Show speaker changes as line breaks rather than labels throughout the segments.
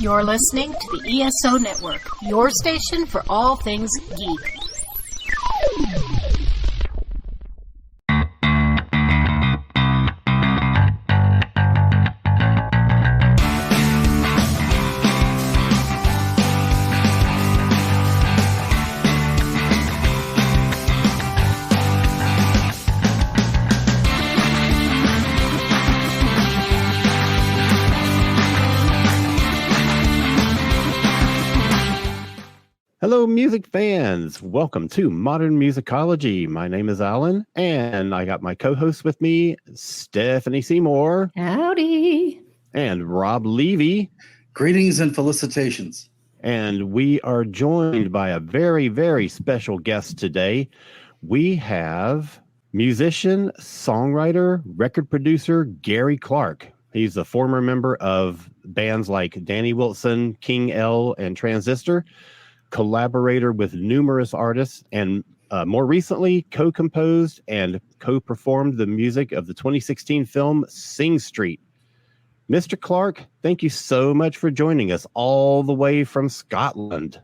You're listening to the ESO Network, your station for all things geek.
Hello, music fans. Welcome to Modern Musicology. My name is Alan, and I got my co-host with me, Stephanie Seymour.
Howdy.
And Rob Levy.
Greetings and felicitations.
And we are joined by a very, very special guest today. We have musician, songwriter, record producer, Gary Clark. He's a former member of bands like Danny Wilson, King L, and Transistor. Collaborator with numerous artists, and more recently co-composed and co-performed the music of the 2016 film Sing Street. Mr. Clark, thank you so much for joining us all the way from Scotland.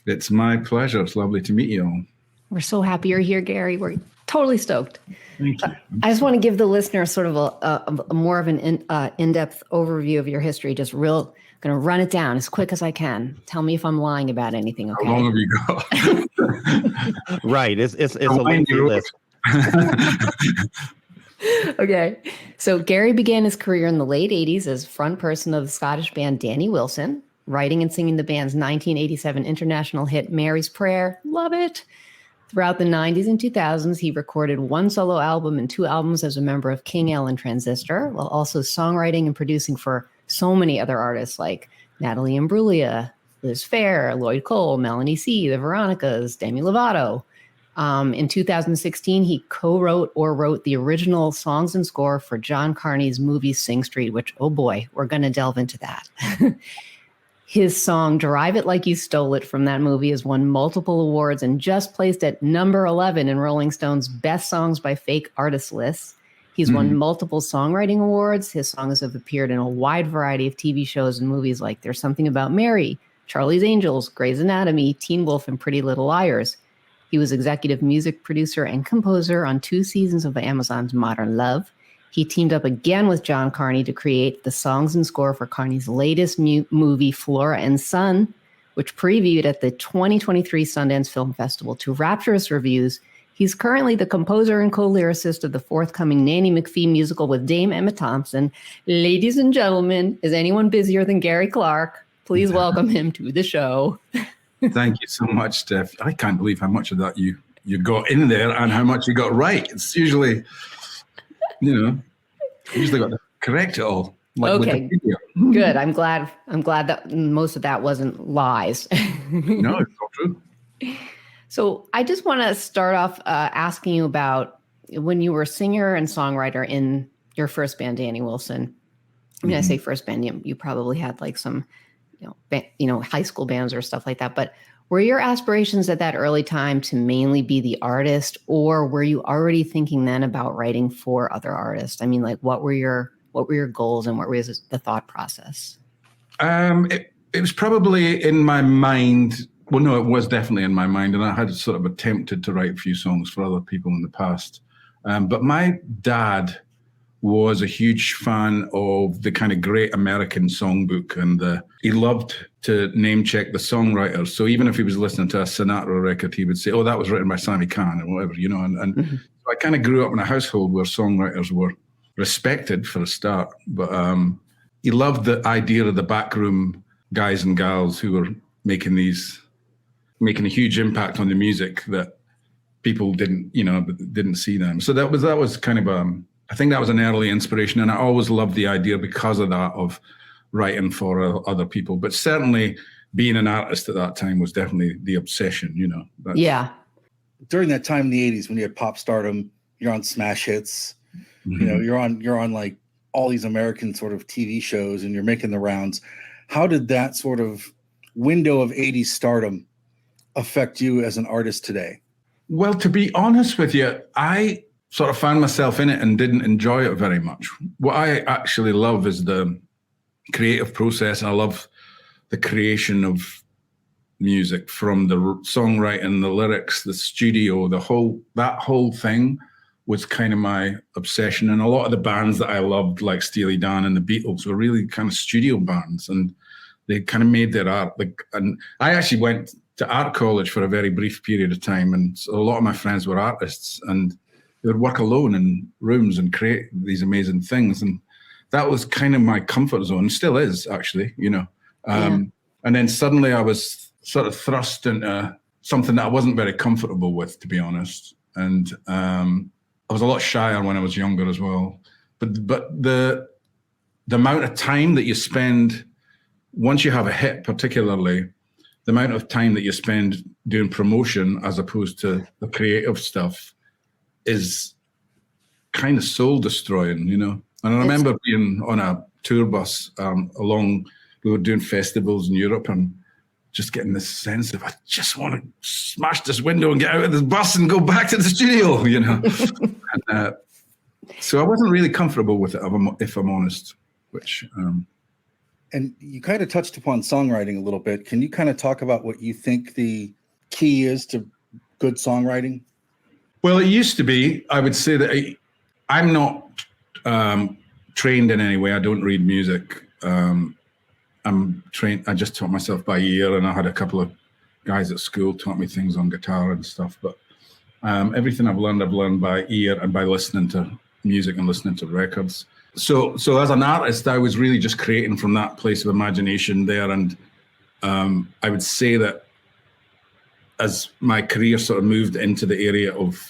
It's my pleasure. It's lovely to meet you all.
We're so happy you're here, Gary. We're totally stoked.
Thank you.
I just want to give the listener sort of a more of an in-depth overview of your history. Just real, going to run it down as quick as I can. Tell me if I'm lying about anything. Okay.
How long have you got?
Right. It's a lengthy list.
Okay. So Gary began his career in the late 80s as front person of the Scottish band Danny Wilson, writing and singing the band's 1987 international hit Mary's Prayer. Love it. Throughout the 90s and 2000s, he recorded one solo album and 2 albums as a member of King L and Transistor, while also songwriting and producing for so many other artists like Natalie Imbruglia, Liz Phair, Lloyd Cole, Melanie C., The Veronicas, Demi Lovato. In 2016, he co-wrote or wrote the original songs and score for John Carney's movie Sing Street, which, oh boy, we're going to delve into that. His song, Drive It Like You Stole It, from that movie has won multiple awards and just placed at number 11 in Rolling Stone's Best Songs by Fake Artists list. He's won multiple songwriting awards. His songs have appeared in a wide variety of TV shows and movies like There's Something About Mary, Charlie's Angels, Grey's Anatomy, Teen Wolf, and Pretty Little Liars. He was executive music producer and composer on 2 seasons of Amazon's Modern Love. He teamed up again with John Carney to create the songs and score for Carney's latest movie, Flora and Son, which previewed at the 2023 Sundance Film Festival to rapturous reviews. He's currently the composer and co-lyricist of the forthcoming Nanny McPhee musical with Dame Emma Thompson. Ladies and gentlemen, is anyone busier than Gary Clark? Please welcome him to the show.
Thank you so much, Steph. I can't believe how much of that you got in there and how much you got right. It's usually, usually got to correct it all. Like
okay, good. I'm glad that most of that wasn't lies.
No, it's not true.
So I just want to start off asking you about when you were a singer and songwriter in your first band, Danny Wilson. I mean, I say first band, you probably had like some, high school bands or stuff like that. But were your aspirations at that early time to mainly be the artist, or were you already thinking then about writing for other artists? I mean, like what were your goals and what was the thought process?
It was probably in my mind. Well, no, it was definitely in my mind, and I had sort of attempted to write a few songs for other people in the past. But my dad was a huge fan of the kind of Great American Songbook, and he loved to name check the songwriters. So even if he was listening to a Sinatra record, he would say, "Oh, that was written by Sammy Cahn," or whatever, And so I kind of grew up in a household where songwriters were respected for a start, but he loved the idea of the backroom guys and gals who were making a huge impact on the music that people didn't see them. So that was kind of I think that was an early inspiration, and I always loved the idea because of that of writing for other people. But certainly being an artist at that time was definitely the obsession,
Yeah.
During that time in the 80s when you had pop stardom, you're on smash hits, you're on like all these American sort of TV shows and you're making the rounds. How did that sort of window of 80s stardom affect you as an artist today?
Well, to be honest with you, I sort of found myself in it and didn't enjoy it very much. What I actually love is the creative process, and I love the creation of music, from the songwriting, the lyrics, the studio, that whole thing was kind of my obsession. And a lot of the bands that I loved, like Steely Dan and the Beatles, were really kind of studio bands, and they kind of made their art. And I actually went to art college for a very brief period of time, and so a lot of my friends were artists, and they would work alone in rooms and create these amazing things. And that was kind of my comfort zone, still is actually, And then suddenly I was sort of thrust into something that I wasn't very comfortable with, to be honest. And I was a lot shyer when I was younger as well. But the amount of time that you spend, once you have a hit particularly, the amount of time that you spend doing promotion as opposed to the creative stuff is kind of soul destroying, And I remember being on a tour bus we were doing festivals in Europe, and just getting this sense of, I just want to smash this window and get out of this bus and go back to the studio, and, so I wasn't really comfortable with it, if I'm honest, which...
And you kind of touched upon songwriting a little bit. Can you kind of talk about what you think the key is to good songwriting?
Well, it used to be. I would say that I'm not trained in any way. I don't read music. I'm trained. I just taught myself by ear, and I had a couple of guys at school taught me things on guitar and stuff. But everything I've learned by ear and by listening to music and listening to records. So as an artist, I was really just creating from that place of imagination there. And I would say that as my career sort of moved into the area of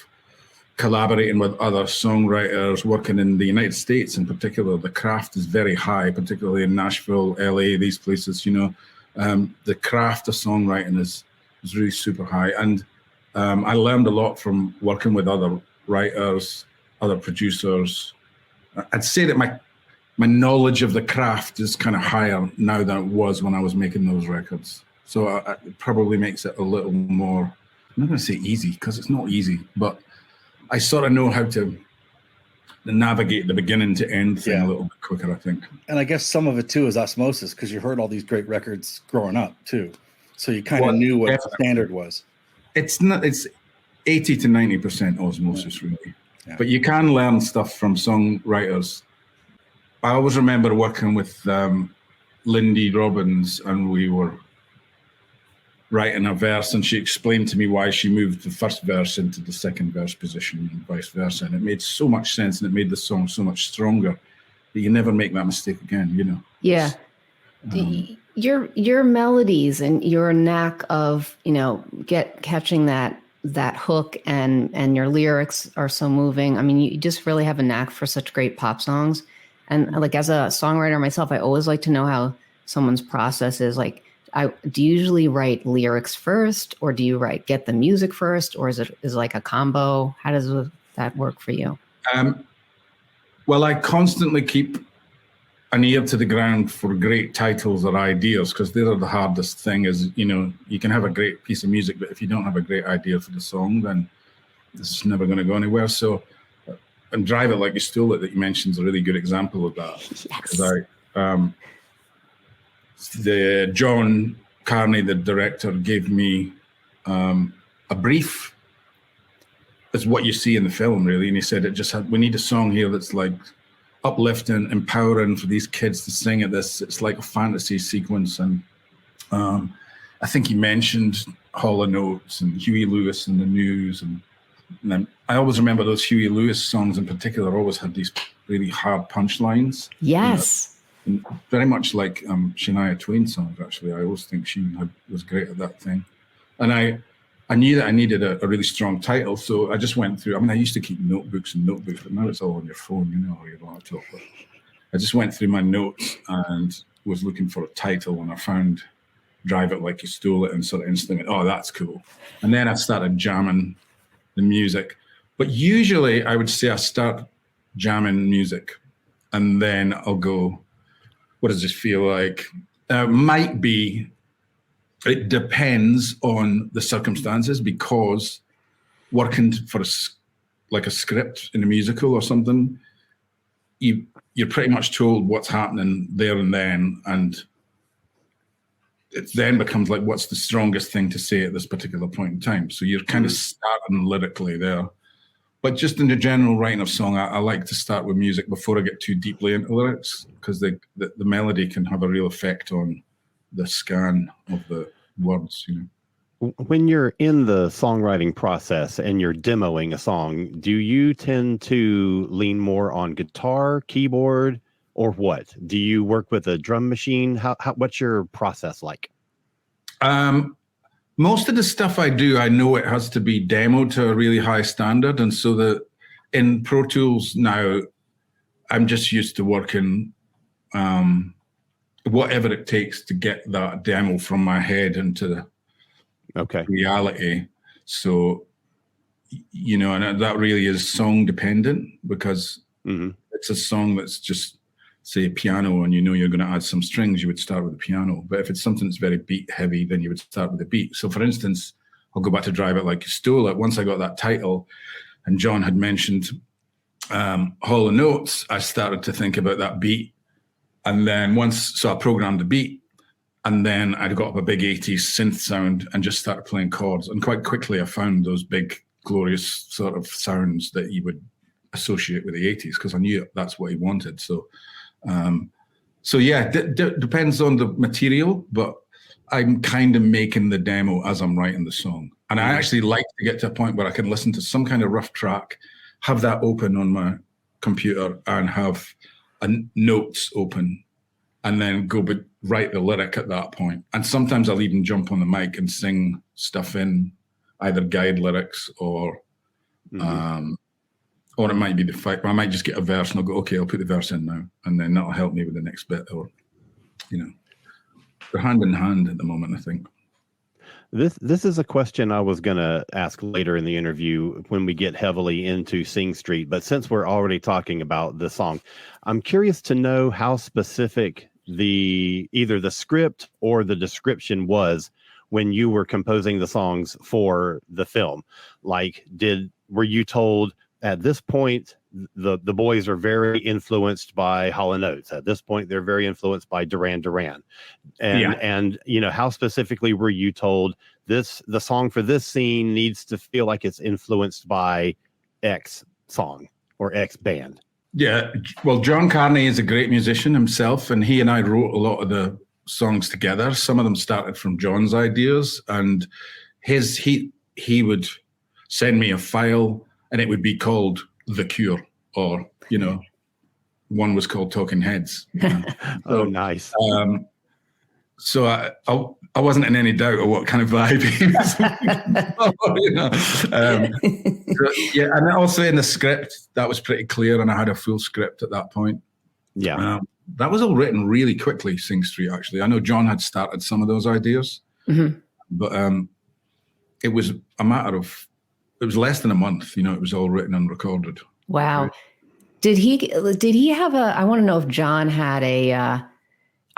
collaborating with other songwriters, working in the United States in particular, the craft is very high, particularly in Nashville, LA, these places, the craft of songwriting is really super high. And I learned a lot from working with other writers, other producers. I'd say that my knowledge of the craft is kind of higher now than it was when I was making those records. So it probably makes it a little more, I'm not going to say easy, because it's not easy, but I sort of know how to navigate the beginning to end thing a little bit quicker, I think.
And I guess some of it too is osmosis, because you heard all these great records growing up too. So you kind of knew what the standard was.
It's 80 to 90% osmosis, really. Yeah. But you can learn stuff from songwriters. I always remember working with Lindy Robbins, and we were writing a verse, and she explained to me why she moved the first verse into the second verse position and vice versa. And it made so much sense, and it made the song so much stronger that you never make that mistake again,
Yeah. Your melodies and your knack of, catching that hook and your lyrics are so moving. I mean, you just really have a knack for such great pop songs. And like, as a songwriter myself, I always like to know how someone's process is. Like, do you usually write lyrics first, or do you get the music first, or is it like a combo? How does that work for you?
Well, I constantly keep an ear to the ground for great titles or ideas, because they're the hardest thing. Is you can have a great piece of music, but if you don't have a great idea for the song, then it's never going to go anywhere. So, and Drive It Like You Stole It, that you mentioned, is a really good example of that. Yes. The John Carney, the director, gave me a brief as what you see in the film, really, and he said we need a song here that's like uplifting, empowering for these kids to sing at this. It's like a fantasy sequence. And I think he mentioned Hall & Oates and Huey Lewis and the News. And then I always remember those Huey Lewis songs in particular always had these really hard punchlines.
Yes.
And very much like Shania Twain songs, actually. I always think she was great at that thing. And I knew that I needed a really strong title, so I just went through. I mean, I used to keep notebooks, but now it's all on your phone, or your laptop. But I just went through my notes and was looking for a title, and I found Drive It Like You Stole It, and sort of instantly, oh, that's cool. And then I started jamming the music. But usually I would say I start jamming music, and then I'll go, what does this feel like? It depends on the circumstances, because working for a script in a musical or something, you're pretty much told what's happening there and then, and it then becomes like, what's the strongest thing to say at this particular point in time? So you're kind of starting lyrically there. But just in the general writing of song, I like to start with music before I get too deeply into lyrics, because the melody can have a real effect on the scan of the words, you know.
When you're in the songwriting process and you're demoing a song, do you tend to lean more on guitar, keyboard, or what? Do you work with a drum machine? What's your process like?
Most of the stuff I do, I know it has to be demoed to a really high standard. And so in Pro Tools now, I'm just used to working whatever it takes to get that demo from my head into reality. So, you know, and that really is song dependent, because it's a song that's just, say, a piano, and you know you're going to add some strings, you would start with the piano. But if it's something that's very beat heavy, then you would start with the beat. So for instance, I'll go back to Drive It Like You Stole It. Once I got that title, and John had mentioned Hall & Oates, I started to think about that beat. And then I programmed the beat, and then I got up a big 80s synth sound and just started playing chords. And quite quickly I found those big, glorious sort of sounds that you would associate with the 80s, because I knew that's what he wanted. So yeah, depends on the material, but I'm kind of making the demo as I'm writing the song. And I actually like to get to a point where I can listen to some kind of rough track, have that open on my computer, and have notes open, and then write the lyric at that point. And sometimes I'll even jump on the mic and sing stuff in, either guide lyrics or it might be the fight. I might just get a verse and I'll go, okay, I'll put the verse in now, and then that'll help me with the next bit. Or, you know, they're hand in hand at the moment, I think.
This is a question I was going to ask later in the interview when we get heavily into Sing Street. But since we're already talking about the song, I'm curious to know how specific either the script or the description was when you were composing the songs for the film. Like, were you told, at this point, the boys are very influenced by Hall & Oates. At this point, they're very influenced by Duran Duran. And you know, how specifically were you told the song for this scene needs to feel like it's influenced by X song or X band?
Yeah, well, John Carney is a great musician himself, and he and I wrote a lot of the songs together. Some of them started from John's ideas, and he would send me a file, and it would be called The Cure, or, you know, one was called Talking Heads.
Oh, nice.
So I wasn't in any doubt of what kind of vibe he was. You know. And also in the script, that was pretty clear, and I had a full script at that point.
Yeah.
That was all written really quickly, Sing Street, actually. I know John had started some of those ideas, but it was a matter of, it was less than a month, you know, it was all written and recorded.
Wow. Did he have I want to know if John had a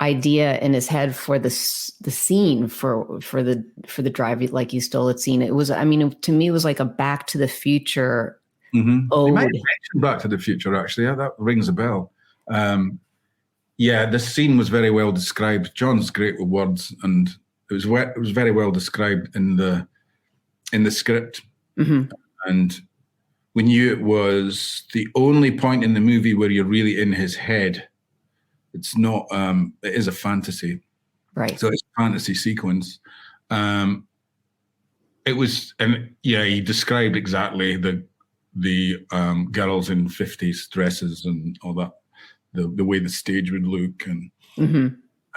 idea in his head for the scene for the Drive It Like You Stole It scene. It was, I mean, to me, it was like a Back to the Future ode.
You might have mentioned Back to the Future, actually. Yeah, that rings a bell. Yeah, the scene was very well described. John's great with words, and it was very well described in the script. And we knew it was the only point in the movie where you're really in his head. It's not, it is a fantasy.
Right.
So it's a fantasy sequence. It was, and yeah, he described exactly the girls in 50s dresses and all that, the way the stage would look, and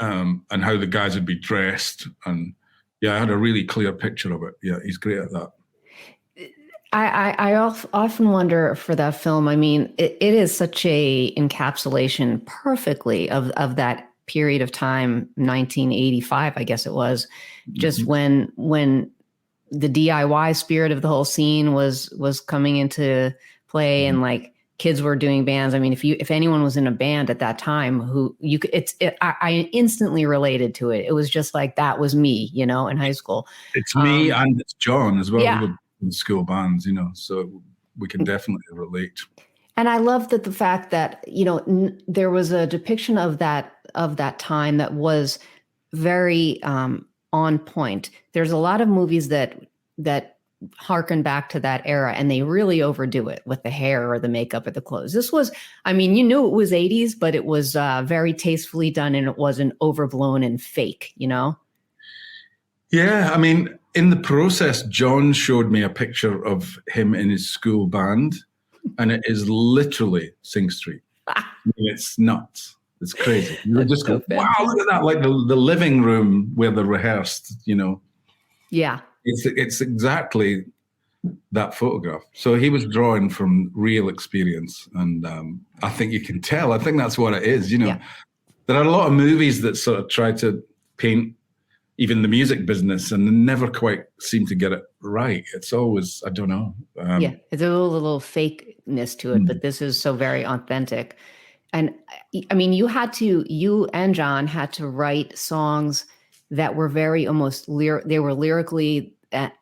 how the guys would be dressed. And yeah, I had a really clear picture of it. Yeah, he's great at that.
I often wonder for that film, I mean, it is such a encapsulation perfectly of that period of time, 1985, I guess it was, just when the DIY spirit of the whole scene was coming into play, and like kids were doing bands. I mean, if anyone was in a band at that time, I instantly related to it. It was just like, that was me, you know, in high school.
It's me and it's John as well.
Yeah.
In school bands, you know, so we can definitely relate.
And I love the fact that, you know, there was a depiction of that time that was very on point. There's a lot of movies that harken back to that era, and they really overdo it with the hair or the makeup or the clothes. This was, I mean, you knew it was 80s, but it was very tastefully done, and it wasn't overblown and fake, you know?
Yeah, I mean, in the process, John showed me a picture of him in his school band, and it is literally Sing Street. I mean, it's nuts. It's crazy. You just go, wow, look at that. Like the living room where they rehearsed, you know.
Yeah.
It's exactly that photograph. So he was drawing from real experience. And I think you can tell. I think that's what it is, you know. Yeah. There are a lot of movies that sort of try to paint even the music business and never quite seem to get it right. It's always, I don't know.
Yeah, it's a little fakeness to it, but this is so very authentic. And I mean, you and John had to write songs that were very almost they were lyrically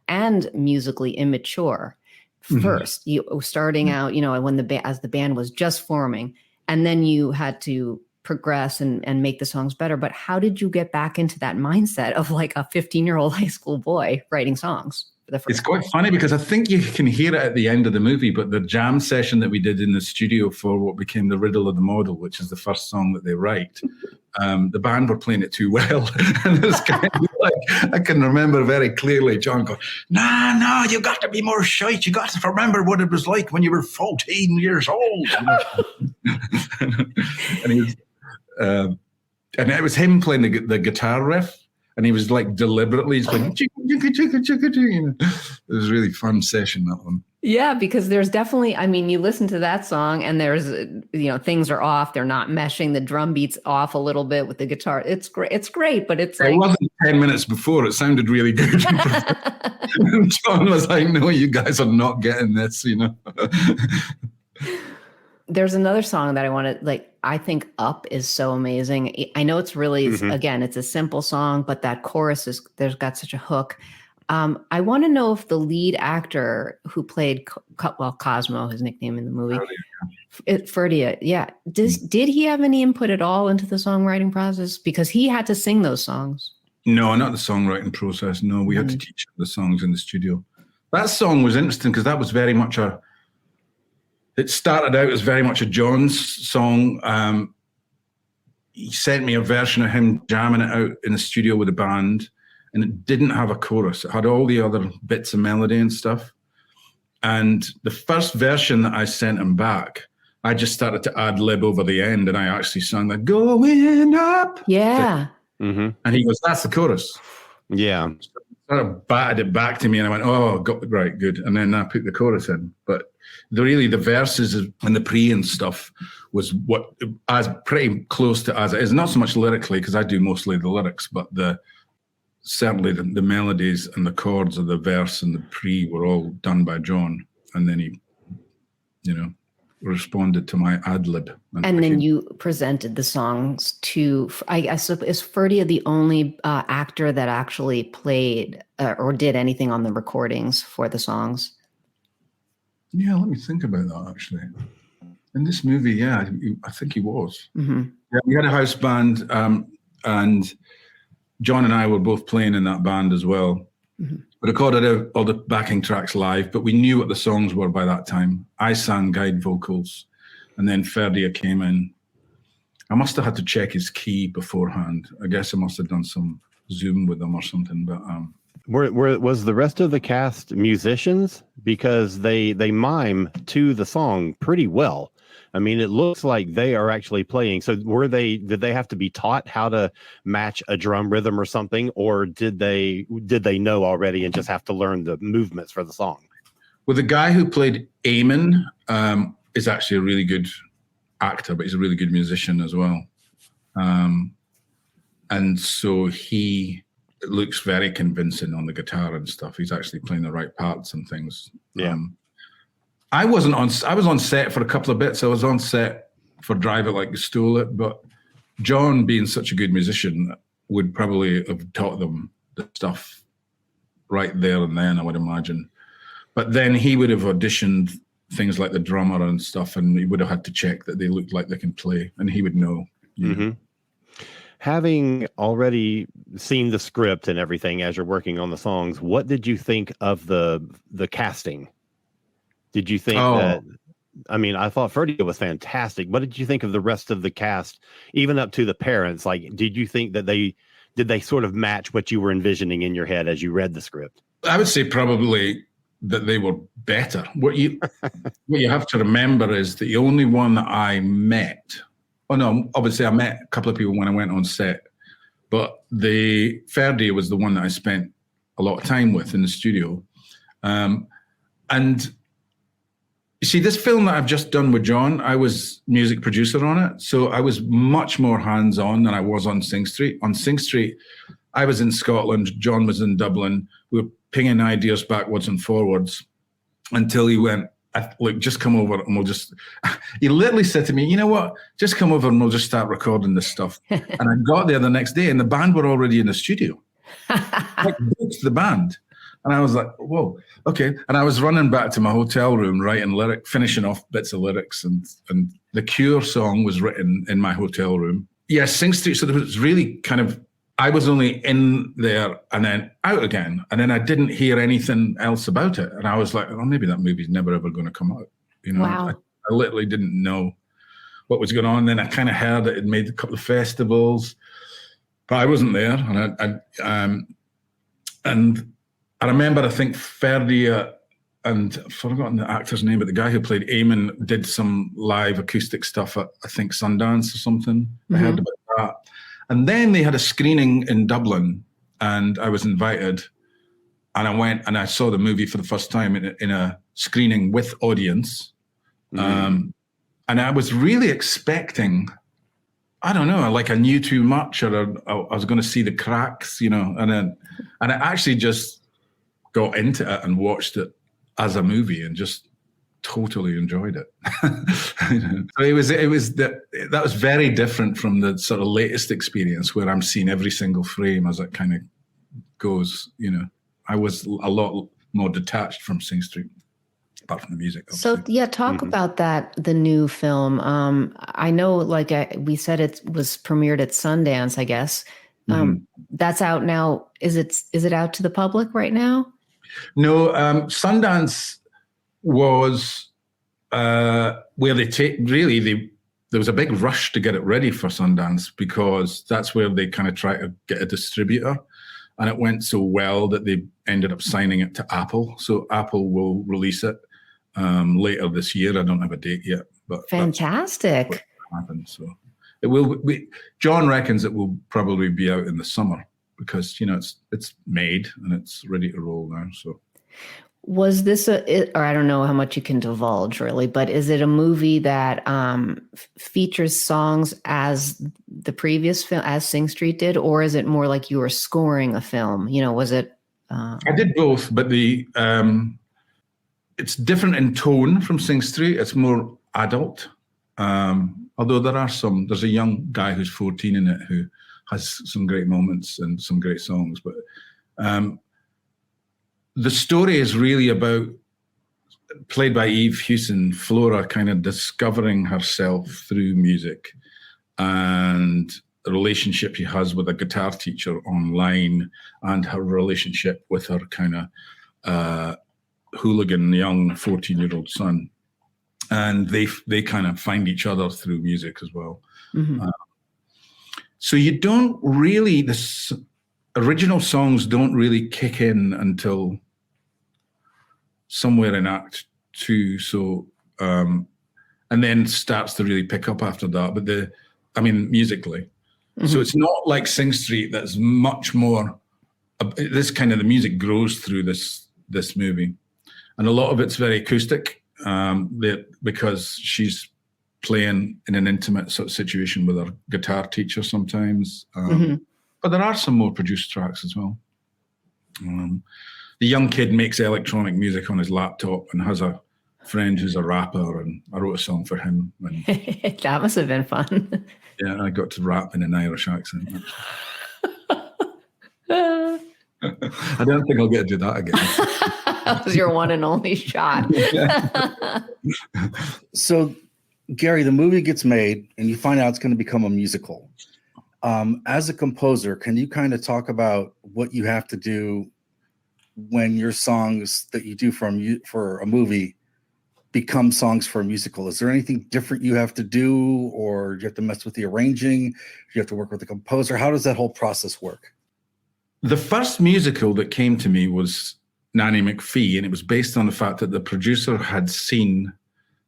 and musically immature first. You starting out, you know, when as the band was just forming, and then you had to progress and make the songs better. But how did you get back into that mindset of like a 15-year-old high school boy writing songs?
It's quite funny because I think you can hear it at the end of the movie, but the jam session that we did in the studio for what became The Riddle of the Model, which is the first song that they write, the band were playing it too well. And it's kind of like, I can remember very clearly John going, no, you got to be more shite. You got to remember what it was like when you were 14 years old. And he was, and it was him playing the guitar riff. And he was like deliberately, he's like, it was a really fun session, that one.
Yeah, because there's definitely, I mean, you listen to that song and there's, you know, things are off. They're not meshing. The drum beats off a little bit with the guitar. It's great, but it's like. It
wasn't 10 minutes before. It sounded really good. And John was like, no, you guys are not getting this, you know.
There's another song that I want to like. I think Up is so amazing. I know it's really, again, it's a simple song, but that chorus there's got such a hook. I want to know if the lead actor who played, Cosmo, his nickname in the movie, Ferdia, yeah. Did he have any input at all into the songwriting process? Because he had to sing those songs.
No, not the songwriting process. No, we had to teach the songs in the studio. That song was interesting because that was very much it started out as very much a John's song. He sent me a version of him jamming it out in the studio with the band, and it didn't have a chorus. It had all the other bits of melody and stuff. And the first version that I sent him back, I just started to ad lib over the end, and I actually sang that "Going Up."
Yeah.
And he goes, "That's the chorus."
Yeah.
So he sort of batted it back to me, and I went, "Oh, right, good." And then I put the chorus in, but. The verses and the pre and stuff was what as pretty close to as it is. Not so much lyrically because I do mostly the lyrics, but certainly the melodies and the chords of the verse and the pre were all done by John, and then he, you know, responded to my ad lib.
And then you presented the songs to. I guess is Ferdia the only actor that actually played or did anything on the recordings for the songs?
Yeah, let me think about that, actually. In this movie, yeah, I think he was. Yeah, we had a house band, and John and I were both playing in that band as well. We recorded all the backing tracks live, but we knew what the songs were by that time. I sang guide vocals, and then Ferdia came in. I must have had to check his key beforehand. I guess I must have done some Zoom with him or something, but...
Was the rest of the cast musicians? Because they mime to the song pretty well. I mean, it looks like they are actually playing. So did they have to be taught how to match a drum rhythm or something? Or did they know already and just have to learn the movements for the song?
Well, the guy who played Eamon is actually a really good actor, but he's a really good musician as well. And so it looks very convincing on the guitar and stuff. He's actually playing the right parts and things.
Yeah.
I was on set for a couple of bits. I was on set for Drive It Like You Stole It, but John, being such a good musician, would probably have taught them the stuff right there and then, I would imagine. But then he would have auditioned things like the drummer and stuff, and he would have had to check that they looked like they can play, and he would know.
having already seen the script and everything as you're working on the songs, what did you think of the casting? Did you think that? I mean, I thought Ferdia was fantastic. What did you think of the rest of the cast, even up to the parents? Like, did you think that did they sort of match what you were envisioning in your head as you read the script?
I would say probably that they were better. What you have to remember is the only one that I met. Oh no, obviously I met a couple of people when I went on set, but the Ferdia was the one that I spent a lot of time with in the studio, and. You see, this film that I've just done with John, I was music producer on it. So I was much more hands-on than I was on Sing Street. On Sing Street, I was in Scotland, John was in Dublin. We were pinging ideas backwards and forwards until he went, look, just come over and we'll just... He literally said to me, you know what, just come over and we'll just start recording this stuff. And I got there the next day and the band were already in the studio. I booked the band. And I was like, whoa, okay. And I was running back to my hotel room, writing finishing off bits of lyrics. And the Cure song was written in my hotel room. Yes, Sing Street. So there was really kind of, I was only in there and then out again. And then I didn't hear anything else about it. And I was like, well, maybe that movie's never ever going to come out. You know,
wow.
I literally didn't know what was going on. And then I kind of heard that it made a couple of festivals, but I wasn't there. And I remember, I think Ferdia and I've forgotten the actor's name, but the guy who played Eamon did some live acoustic stuff at, I think, Sundance or something. I heard about that. And then they had a screening in Dublin and I was invited and I went and I saw the movie for the first time in a screening with audience. And I was really expecting, I don't know, like I knew too much or I was going to see the cracks, you know, and I actually just got into it and watched it as a movie and just totally enjoyed it. So that was very different from the sort of latest experience where I'm seeing every single frame as it kind of goes, you know. I was a lot more detached from Sing Street, apart from the music. Obviously.
So yeah, talk about that, the new film. I know, like we said, it was premiered at Sundance, I guess. That's out now. Is it out to the public right now?
No, Sundance was where there was a big rush to get it ready for Sundance because that's where they kind of try to get a distributor. And it went so well that they ended up signing it to Apple. So Apple will release it later this year. I don't have a date yet, but
fantastic.
That's what happened. So it will. John reckons it will probably be out in the summer because, you know, it's made and it's ready to roll now. So
was this or I don't know how much you can divulge really, but is it a movie that features songs as the previous film, as Sing Street did, or is it more like you were scoring a film? You know, was it?
I did both, but it's different in tone from Sing Street. It's more adult. Although there's a young guy who's 14 in it who has some great moments and some great songs. But the story is really about, played by Eve Hewson, Flora kind of discovering herself through music and the relationship she has with a guitar teacher online and her relationship with her kind of hooligan young 14-year-old son. And they kind of find each other through music as well. So you don't really, the original songs don't really kick in until somewhere in Act 2. So, and then starts to really pick up after that. But musically. So it's not like Sing Street that's much more, this kind of the music grows through this movie. And a lot of it's very acoustic. Because she's playing in an intimate sort of situation with her guitar teacher sometimes. But there are some more produced tracks as well. The young kid makes electronic music on his laptop and has a friend who's a rapper, and I wrote a song for him. And,
that must have been fun.
Yeah, I got to rap in an Irish accent. I don't think I'll get to do that again.
That was your one and only shot.
So, Gary, the movie gets made and you find out it's going to become a musical. As a composer, can you kind of talk about what you have to do when your songs that you do for a movie become songs for a musical? Is there anything different you have to do, or do you have to mess with the arranging? Do you have to work with the composer? How does that whole process work?
The first musical that came to me was Nanny McPhee, and it was based on the fact that the producer had seen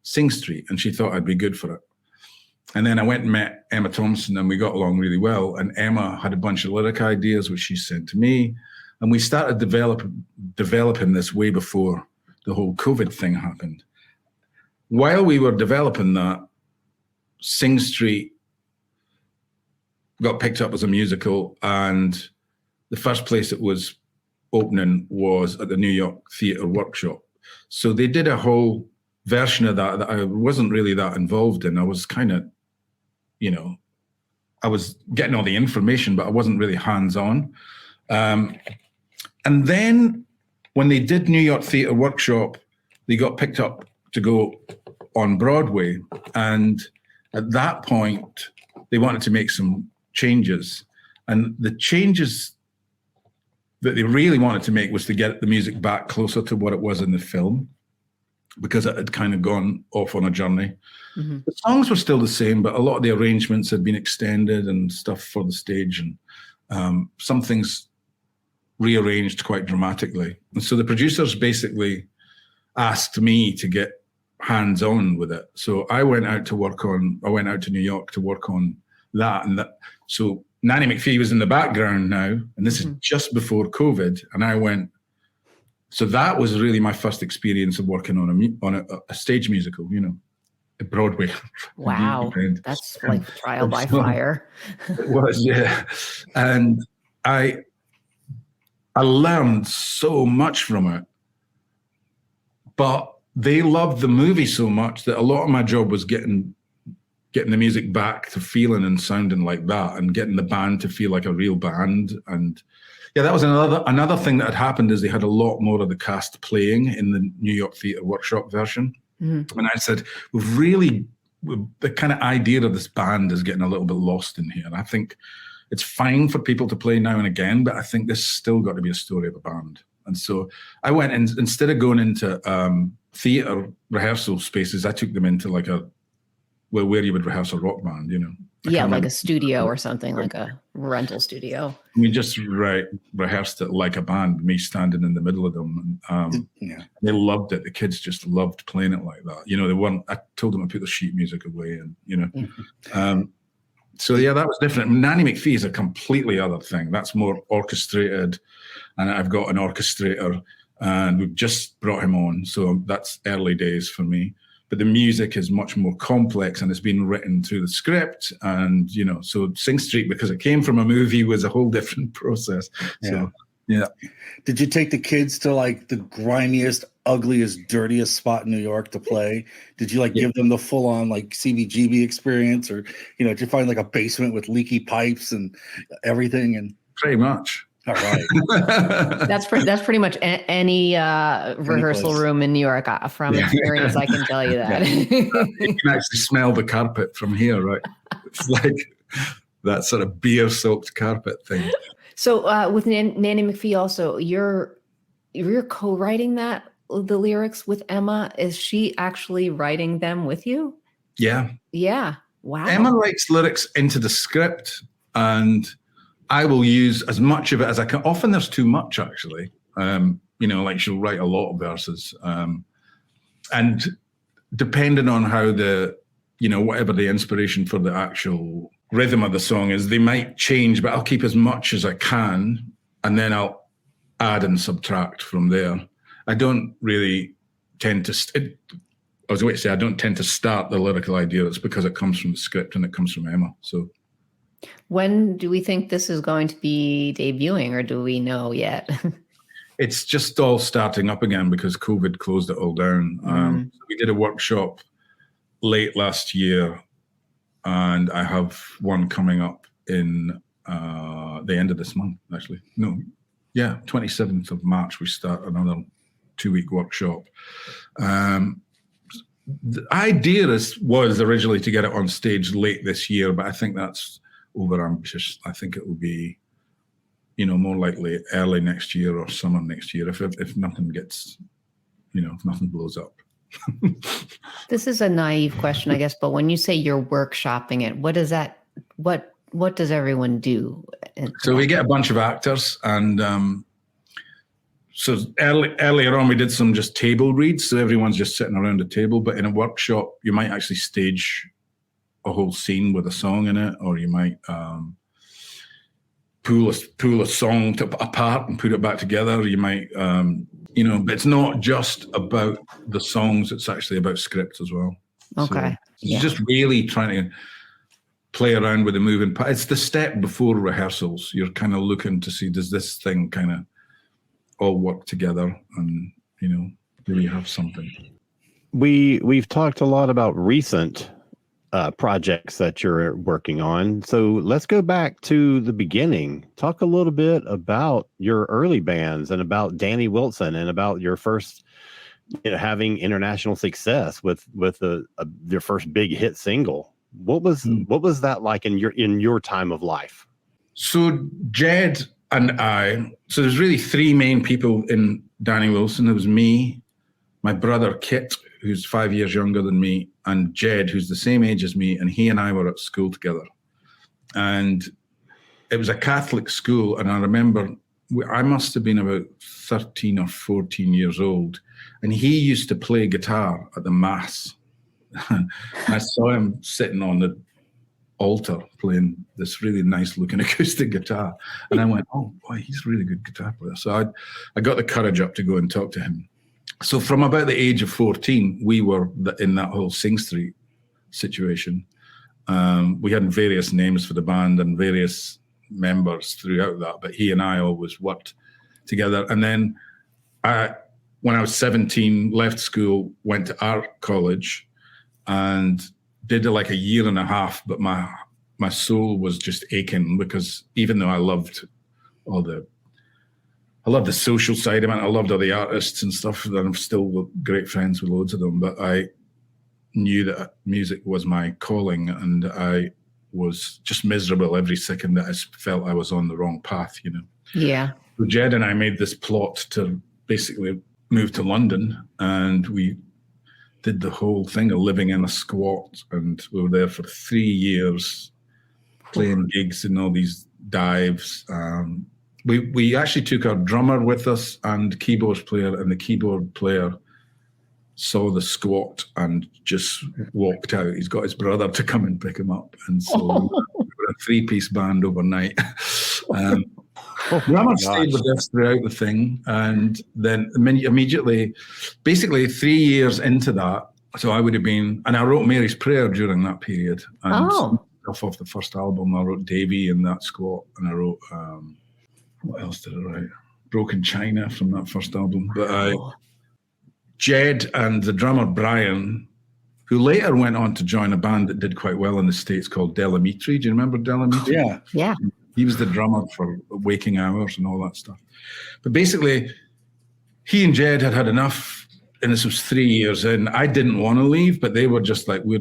Sing Street and she thought I'd be good for it. And then I went and met Emma Thompson, and we got along really well. And Emma had a bunch of lyric ideas, which she sent to me. And we started developing this way before the whole COVID thing happened. While we were developing that, Sing Street got picked up as a musical, and the first place it was opening was at the New York Theatre Workshop. So they did a whole version of that I wasn't really that involved in. I was kind of, I was getting all the information, but I wasn't really hands-on. And then when they did New York Theatre Workshop, they got picked up to go on Broadway. And at that point, they wanted to make some changes. And the changes that they really wanted to make was to get the music back closer to what it was in the film, because it had kind of gone off on a journey. Mm-hmm. The songs were still the same, but a lot of the arrangements had been extended and stuff for the stage, and some things rearranged quite dramatically. And so the producers basically asked me to get hands-on with it. So I went out to New York to work on that. So Nanny McPhee was in the background now, and this is just before COVID. And so that was really my first experience of working on a stage musical, at Broadway.
Wow, that's like trial by fire.
It was, yeah. And I learned so much from it, but they loved the movie so much that a lot of my job was getting the music back to feeling and sounding like that, and getting the band to feel like a real band. And yeah, that was another thing that had happened, is they had a lot more of the cast playing in the New York Theatre Workshop version. Mm-hmm. And I said, the kind of idea of this band is getting a little bit lost in here. And I think it's fine for people to play now and again, but I think there's still got to be a story of a band. And so I went, and instead of going into theatre rehearsal spaces, I took them into like where you would rehearse a rock band,
Yeah, like a studio or something, like a rental studio.
We just rehearsed it like a band, me standing in the middle of them. They loved it. The kids just loved playing it like that. I told them to put the sheet music away, and, so yeah, that was different. Nanny McPhee is a completely other thing. That's more orchestrated, and I've got an orchestrator, and we've just brought him on. So that's early days for me. But the music is much more complex, and it's been written through the script. And, so Sing Street, because it came from a movie, was a whole different process. Yeah. So, yeah.
Did you take the kids to like the grimiest, ugliest, dirtiest spot in New York to play? Did you give them the full on like CBGB experience, or, did you find like a basement with leaky pipes and everything? And
pretty much.
All right.
That's pretty much any rehearsal room in New York from experience. I can tell you that.
You can actually smell the carpet from here, right? It's like that sort of beer-soaked carpet thing.
So with Nanny McPhee, also you're co-writing the lyrics with Emma. Is she actually writing them with you?
Yeah.
Yeah. Wow.
Emma writes lyrics into the script, and I will use as much of it as I can. Often there's too much, actually. Like she'll write a lot of verses. And depending on how whatever the inspiration for the actual rhythm of the song is, they might change, but I'll keep as much as I can, and then I'll add and subtract from there. I don't really tend to, I don't tend to start the lyrical idea. It's because it comes from the script and it comes from Emma, so.
When do we think this is going to be debuting, or do we know yet?
It's just all starting up again because COVID closed it all down. So we did a workshop late last year, and I have one coming up in the end of this month, actually. 27th of March, we start another 2-week workshop. The idea was originally to get it on stage late this year, but I think that's over ambitious. I think it will be, more likely early next year or summer next year if nothing gets, if nothing blows up.
This is a naive question, I guess, but when you say you're workshopping it, what does that, what does everyone do?
So we get a bunch of actors, and so earlier on we did some just table reads, so everyone's just sitting around a table. But in a workshop, you might actually stage a whole scene with a song in it, or you might pull a song apart and put it back together. You might, but it's not just about the songs, it's actually about script as well.
Okay.
So it's just really trying to play around with the moving part. It's the step before rehearsals. You're kind of looking to see, does this thing kind of all work together, and, do we have something?
We've talked a lot about recent projects that you're working on. So let's go back to the beginning. Talk a little bit about your early bands and about Danny Wilson and about your first, having international success with your first big hit single. What was that like in your time of life? So
Jed and I, so there's really three main people in Danny Wilson. There was me, my brother Kit, who's 5 years younger than me, and Jed, who's the same age as me, and he and I were at school together. And it was a Catholic school, and I remember I must have been about 13 or 14 years old, and he used to play guitar at the Mass. I saw him sitting on the altar playing this really nice looking acoustic guitar, and I went, oh boy, he's a really good guitar player. So I got the courage up to go and talk to him. So from about the age of 14, we were in that whole Sing Street situation. We had various names for the band and various members throughout that, but he and I always worked together. And then when I was 17, left school, went to art college and did like a year and a half, but my soul was just aching, because even though I loved the social side of it, I loved all the artists and stuff, and I'm still great friends with loads of them, but I knew that music was my calling, and I was just miserable every second that I felt I was on the wrong path,
Yeah.
So Jed and I made this plot to basically move to London, and we did the whole thing of living in a squat, and we were there for 3 years playing gigs in all these dives. We actually took our drummer with us and keyboard player, and the keyboard player saw the squat and just walked out. He's got his brother to come and pick him up, and so we were a 3-piece band overnight. Drummer stayed with us throughout the thing, and then immediately, basically 3 years into that, so I would have been, and I wrote Mary's Prayer during that period, and off the first album, I wrote Davy in that squat, and I wrote, what else did I write? Broken China from that first album. But Jed and the drummer Brian, who later went on to join a band that did quite well in the States called Delamitri. Do you remember Delamitri?
Yeah.
Yeah.
He was the drummer for Waking Hours and all that stuff. But basically, he and Jed had enough, and this was 3 years in. I didn't want to leave, but they were just like, we're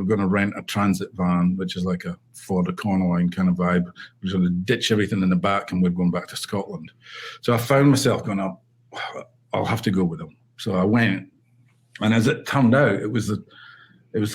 going to rent a transit van, which is like a Ford Econoline kind of vibe. We're going to ditch everything in the back, and we're going back to Scotland. So I found myself going, I'll have to go with them. So I went, and as it turned out, it was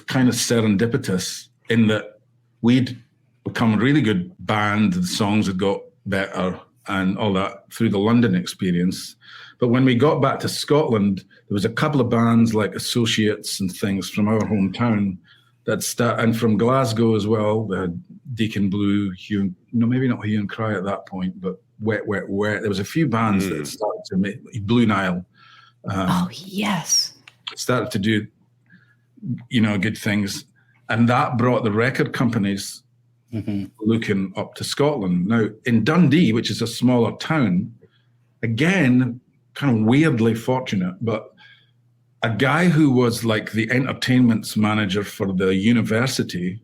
kind of serendipitous in that we'd become a really good band. The songs had got better and all that through the London experience. But when we got back to Scotland, there was a couple of bands like Associates and things from our hometown and from Glasgow as well. They had Deacon Blue, maybe not Hue and Cry at that point, but Wet, Wet, Wet. There was a few bands that started to make Blue Nile.
Yes.
Started to do, good things. And that brought the record companies looking up to Scotland. Now, in Dundee, which is a smaller town, again, kind of weirdly fortunate, but a guy who was like the entertainments manager for the university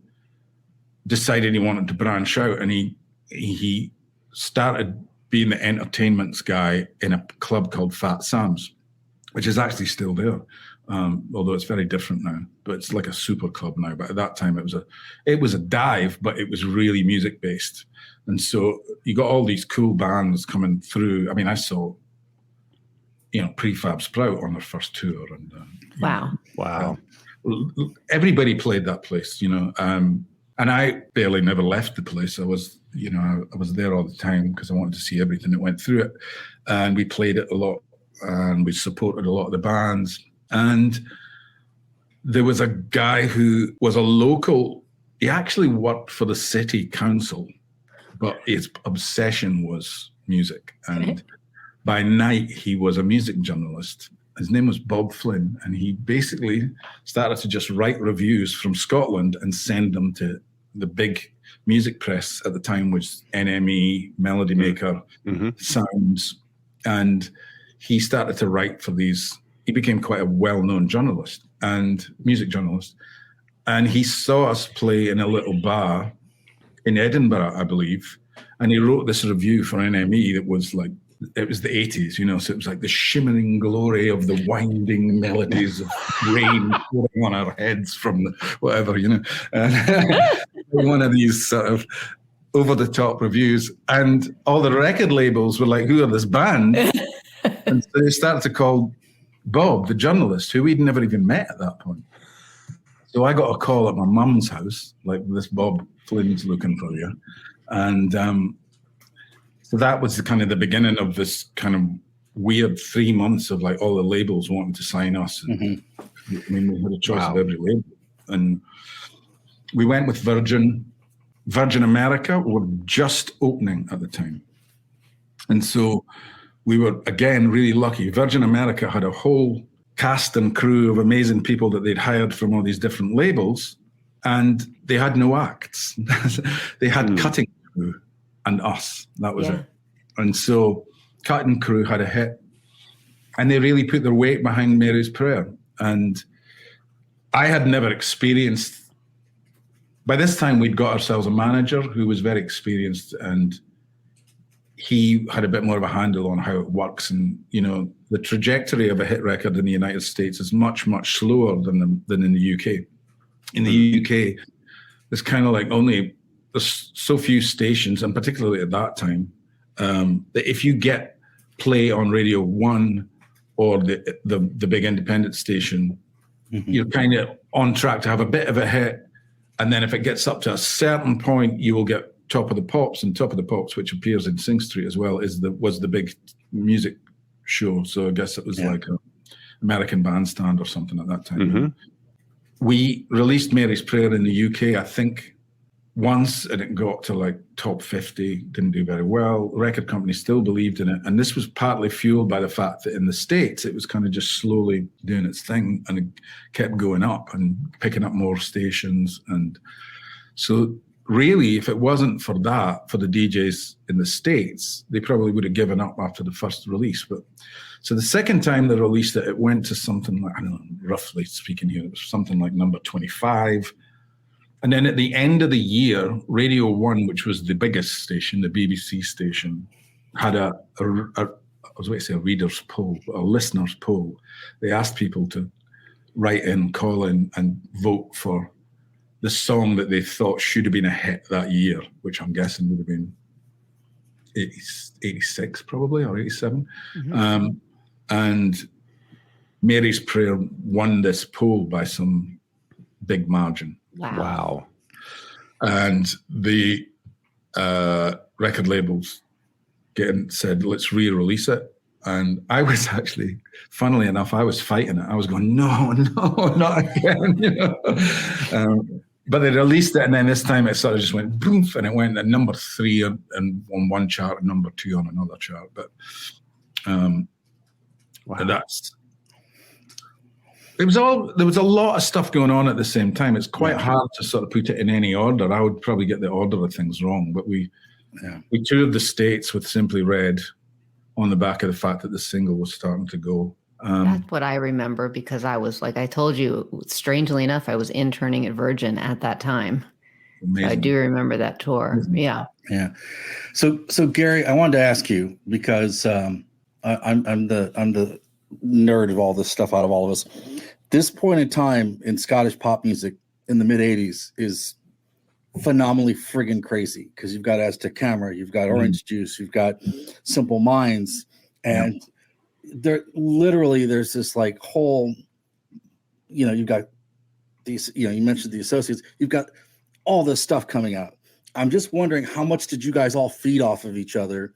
decided he wanted to branch out, and he started being the entertainments guy in a club called Fat Sam's, which is actually still there. although it's very different now. But it's like a super club now. But at that time, it was a dive, but it was really music based. And so you got all these cool bands coming through. I mean, I saw, Prefab Sprout on their first tour, and
Wow.
Everybody played that place, and I barely never left the place. I was there all the time because I wanted to see everything that went through it, and we played it a lot, and we supported a lot of the bands. And there was a guy who was a local. He actually worked for the city council, but his obsession was music. And by night, he was a music journalist. His name was Bob Flynn, and he basically started to just write reviews from Scotland and send them to the big music press at the time, which was NME, Melody Maker, Sounds. And he started to write for these. He became quite a well-known journalist and music journalist. And he saw us play in a little bar in Edinburgh, I believe. And he wrote this review for NME that was like, it was the 80s, so it was like the shimmering glory of the winding melodies of rain pouring on our heads from the whatever, And one of these sort of over-the-top reviews. And all the record labels were like, who are this band? And so they started to call Bob, the journalist, who we'd never even met at that point. So I got a call at my mum's house, like, this Bob Flynn's looking for you. And so that was the beginning of this kind of weird 3 months of like all the labels wanting to sign us. And, I mean, we had a choice of every label. And we went with Virgin. Virgin America were just opening at the time. And so we were, again, really lucky. Virgin America had a whole cast and crew of amazing people that they'd hired from all these different labels, and they had no acts. They had Cutting Crew and us. That was it. And so Cutting Crew had a hit, and they really put their weight behind Mary's Prayer. And I had never experienced, by this time we'd got ourselves a manager who was very experienced, and he had a bit more of a handle on how it works. And, the trajectory of a hit record in the United States is much, much slower than in the UK. In the UK, it's kind of like there's so few stations, and particularly at that time, that if you get play on Radio 1 or the big independent station, you're kind of on track to have a bit of a hit. And then if it gets up to a certain point, you will get Top of the Pops, and Top of the Pops, which appears in Sing Street as well, was the big music show. So I guess it was like an American Bandstand or something at that time. We released Mary's Prayer in the UK, I think, once, and it got to like top 50, didn't do very well. The record company still believed in it. And this was partly fueled by the fact that in the States, it was kind of just slowly doing its thing, and it kept going up and picking up more stations. And so really, if it wasn't for that, for the DJs in the States, they probably would have given up after the first release. But so the second time they released it, it went to something like, I don't know, roughly speaking here, it was something like number 25. And then at the end of the year, Radio 1, which was the biggest station, the BBC station, had I was going to say a reader's poll, a listener's poll. They asked people to write in, call in, and vote for the song that they thought should have been a hit that year, which I'm guessing would have been 86 probably, or 87. And Mary's Prayer won this poll by some big margin.
Wow.
And the record labels said, let's re-release it. And I was actually, funnily enough, I was fighting it. I was going, no, not again. But they released it, and then this time it sort of just went boom, and it went at number 3 on one chart and number 2 on another chart. But there was a lot of stuff going on at the same time. It's quite hard to sort of put it in any order. I would probably get the order of things wrong, but we toured the States with Simply Red on the back of the fact that the single was starting to go.
That's what I remember, because I was, like I told you, strangely enough, I was interning at Virgin at that time. So I do remember that tour. Yeah.
So Gary, I wanted to ask you, because I'm the nerd of all this stuff out of all of us. this point in time in Scottish pop music in the mid 80s is phenomenally friggin' crazy, because you've got Aztec Camera, you've got Orange Juice, you've got Simple Minds, and there's this like whole, you've got these, you mentioned the Associates, you've got all this stuff coming out. I'm just wondering, how much did you guys all feed off of each other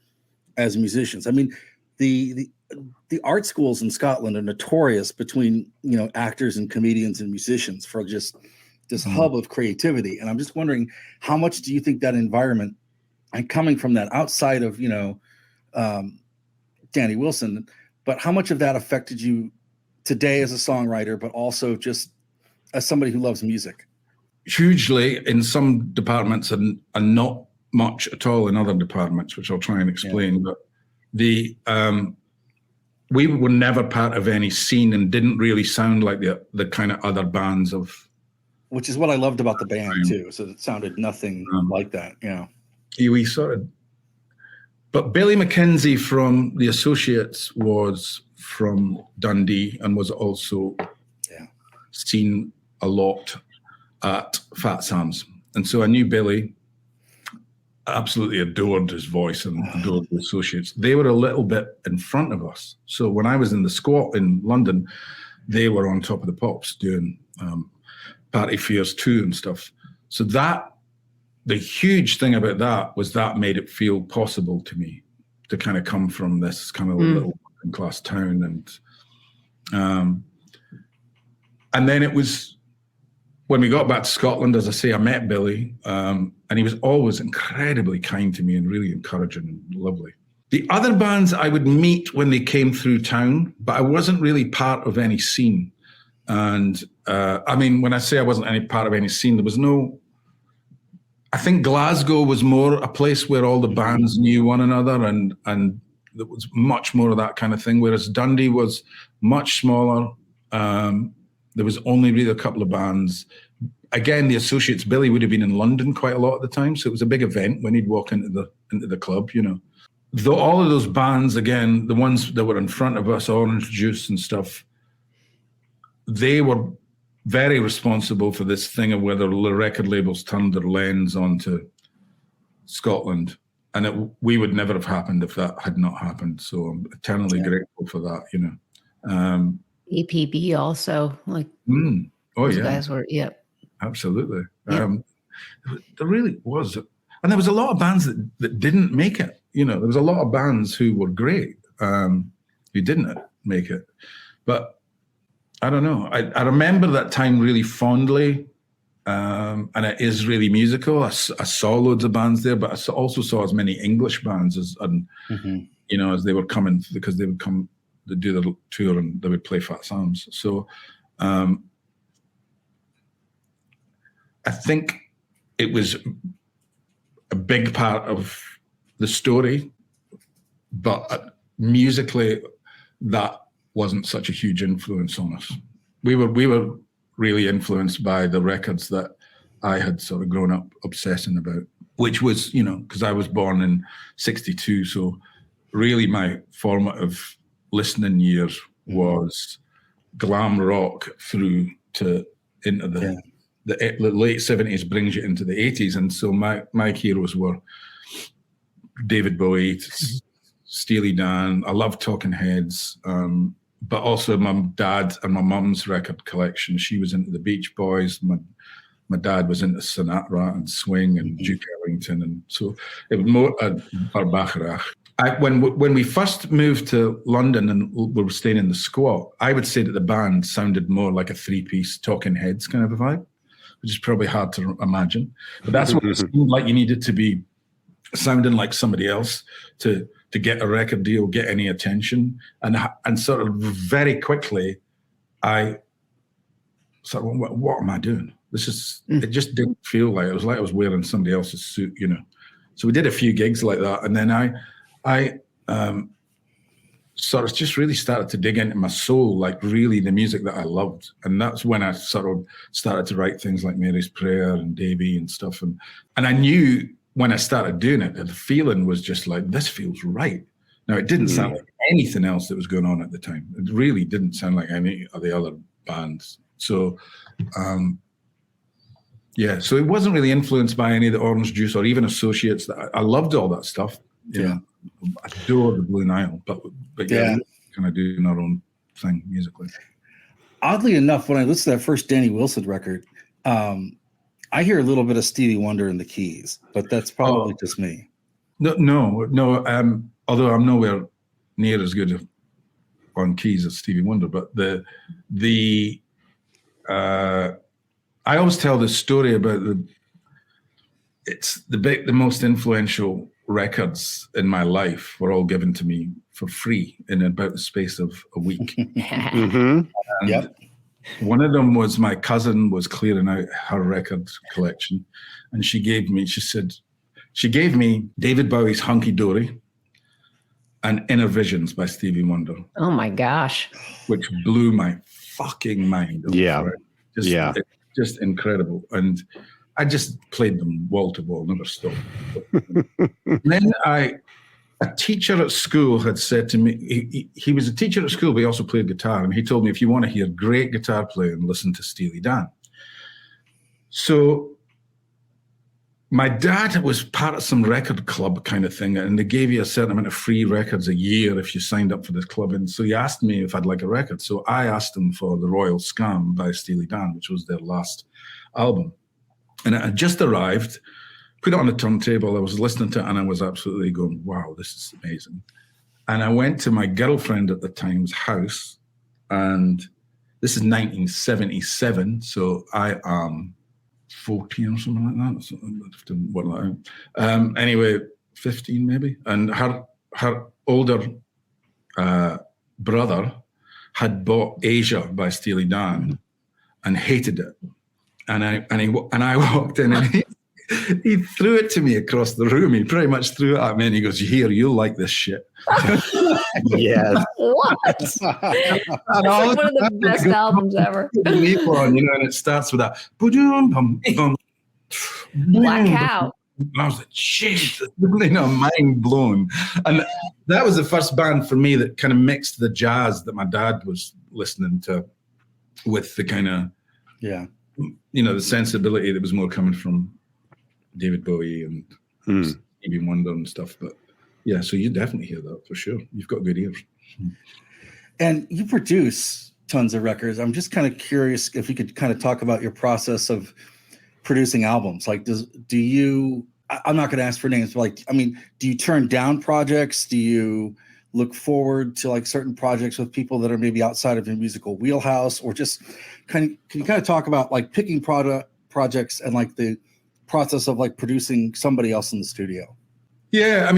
as musicians? I mean, the art schools in Scotland are notorious between, actors and comedians and musicians for just this hub of creativity. And I'm just wondering, how much do you think that environment, and coming from that outside of, Danny Wilson, but how much of that affected you today as a songwriter, but also just as somebody who loves music?
Hugely in some departments and not much at all in other departments, which I'll try and explain. But we were never part of any scene and didn't really sound like the kind of other bands of.
Which is what I loved about the band too. So it sounded nothing like that.
We sort of. But Billy McKenzie from the Associates was from Dundee and was also seen a lot at Fat Sam's. And so I knew Billy, absolutely adored his voice and adored the Associates. They were a little bit in front of us. So when I was in the Squat in London, they were on Top of the Pops doing Party Fears 2 and stuff. So the huge thing about that was that made it feel possible to me to kind of come from this kind of little working class town. And then it was, when we got back to Scotland, as I say, I met Billy, and he was always incredibly kind to me and really encouraging and lovely. The other bands I would meet when they came through town, but I wasn't really part of any scene. And I mean, when I say I wasn't any part of any scene, there was no, I think Glasgow was more a place where all the bands knew one another, and there was much more of that kind of thing, whereas Dundee was much smaller. There was only really a couple of bands. Again, the Associates, Billy would have been in London quite a lot at the time, so it was a big event when he'd walk into the club, Though all of those bands, again, the ones that were in front of us, Orange Juice and stuff, they were very responsible for this thing of whether the record labels turned their lens onto Scotland. And we would never have happened if that had not happened. So I'm eternally grateful for that,
APB also, like, guys were,
absolutely. There really was, and there was a lot of bands that didn't make it. There was a lot of bands who were great, who didn't make it. But I don't know. I remember that time really fondly, and it is really musical. I saw loads of bands there, but I also saw as many English bands as they were coming, because they would come to do the tour and they would play Fat Sam's. So I think it was a big part of the story, but musically that wasn't such a huge influence on us. We were really influenced by the records that I had sort of grown up obsessing about, which was, because I was born in 1962, so really my formative listening years was glam rock through to into the late 70s, brings you into the 80s. And so my heroes were David Bowie, Steely Dan. I love Talking Heads, but also my dad and my mum's record collection. She was into the Beach Boys. My dad was into Sinatra and swing and Duke Ellington, and so it was more Barbacharach. When we first moved to London and we were staying in the Squat, I would say that the band sounded more like a three-piece Talking Heads kind of a vibe, which is probably hard to imagine. But that's what it seemed like. You needed to be sounding like somebody else to get a record deal, get any attention. And sort of very quickly, I sort of went, what am I doing? It just didn't feel like, it was like I was wearing somebody else's suit, So we did a few gigs like that. And then I sort of just really started to dig into my soul, like really the music that I loved. And that's when I sort of started to write things like Mary's Prayer and Davy and stuff. And I knew when I started doing it, that the feeling was just like, this feels right. Now, it didn't sound like anything else that was going on at the time. It really didn't sound like any of the other bands. So, yeah, so it wasn't really influenced by any of the Orange Juice or even Associates. I loved all that stuff. You know, I adore the Blue Nile, but yeah, kind of doing our own thing musically.
Oddly enough, when I listen to that first Danny Wilson record, I hear a little bit of Stevie Wonder in the keys, but that's probably just me.
No. Although I'm nowhere near as good on keys as Stevie Wonder, but I always tell this story about the most influential records in my life were all given to me for free in about the space of a week.
Mm-hmm.
And one of them was my cousin was clearing out her record collection, and she gave me David Bowie's Hunky Dory and Inner Visions by Stevie Wonder.
Oh my gosh.
Which blew my fucking mind. Just incredible. And I just played them wall to wall, never stopped. Then a teacher at school had said to me, he was a teacher at school, but he also played guitar. And he told me, if you want to hear great guitar playing, listen to Steely Dan. So my dad was part of some record club kind of thing, and they gave you a certain amount of free records a year if you signed up for this club. And so he asked me if I'd like a record. So I asked him for The Royal Scam by Steely Dan, which was their last album. And it had just arrived, put it on the turntable. I was listening to it, and I was absolutely going, wow, this is amazing. And I went to my girlfriend at the time's house, and this is 1977, so I am 14 or something like that. So I have to work that out. Anyway, 15 maybe. And her older brother had bought Asia by Steely Dan and hated it. And I walked in, and he threw it to me across the room. He pretty much threw it at me, and he goes, "Here, you'll like this shit."
Yes.
What? It's like one of the best albums ever.
And it starts with that
Black Cow.
And I was like, Jesus, mind blown. And that was the first band for me that kind of mixed the jazz that my dad was listening to with the kind of, the sensibility that was more coming from David Bowie and Stevie Wonder and stuff. But yeah, so you definitely hear that for sure. You've got good ears.
And you produce tons of records. I'm just kind of curious if you could kind of talk about your process of producing albums. Like, do you, I'm not going to ask for names, but do you turn down projects? Do you look forward to like certain projects with people that are maybe outside of your musical wheelhouse, or just can you kind of talk about like picking projects and like the process of like producing somebody else in the studio?
Yeah.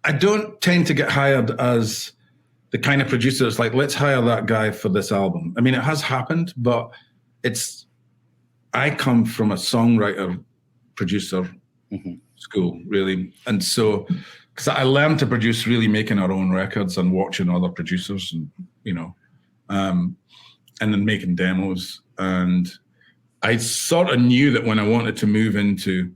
I don't tend to get hired as the kind of producer that's like, let's hire that guy for this album. I mean, it has happened, but I come from a songwriter producer school, really. And so, because I learned to produce really making our own records and watching other producers and, and then making demos. And I sort of knew that when I wanted to move into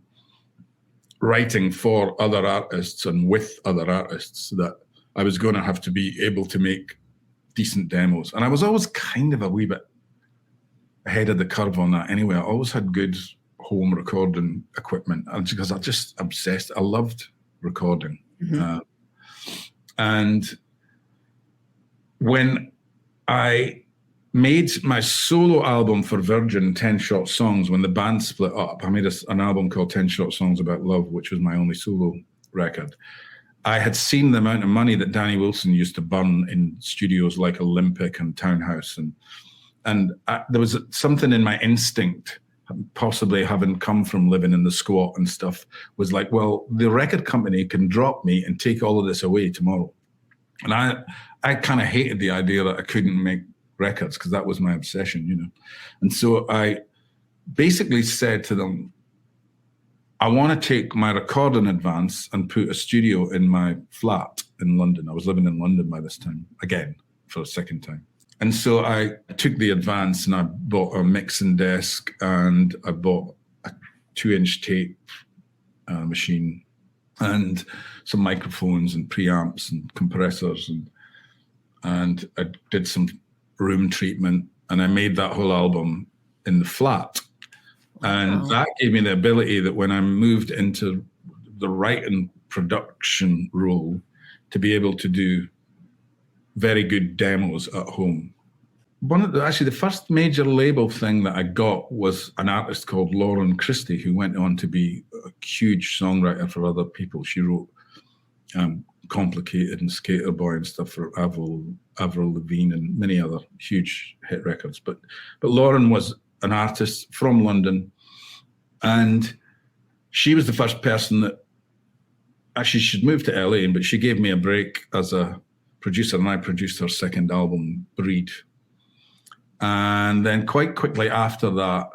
writing for other artists and with other artists, that I was going to have to be able to make decent demos. And I was always kind of a wee bit ahead of the curve on that anyway. I always had good home recording equipment because I just obsessed. I loved recording. And when I made my solo album for Virgin, 10 Short Songs, when the band split up, I made an album called 10 Short Songs About Love, which was my only solo record. I had seen the amount of money that Danny Wilson used to burn in studios like Olympic and Townhouse. And there was something in my instinct, possibly having come from living in the squat and stuff, was like, well, the record company can drop me and take all of this away tomorrow. And I kind of hated the idea that I couldn't make records because that was my obsession, And so I basically said to them, I want to take my recording advance and put a studio in my flat in London. I was living in London by this time, again, for a second time. And so I took the advance and I bought a mixing desk and I bought a 2-inch tape machine and some microphones and preamps and compressors. And I did some room treatment, and I made that whole album in the flat. And that gave me the ability that when I moved into the writing production role, to be able to do very good demos at home. Actually, the first major label thing that I got was an artist called Lauren Christie, who went on to be a huge songwriter for other people. She wrote Complicated and Skater Boy and stuff for Avril Lavigne and many other huge hit records. But Lauren was an artist from London, and she was the first person that actually she'd moved to LA, but she gave me a break as a producer, and I produced her second album, Breed. And then quite quickly after that,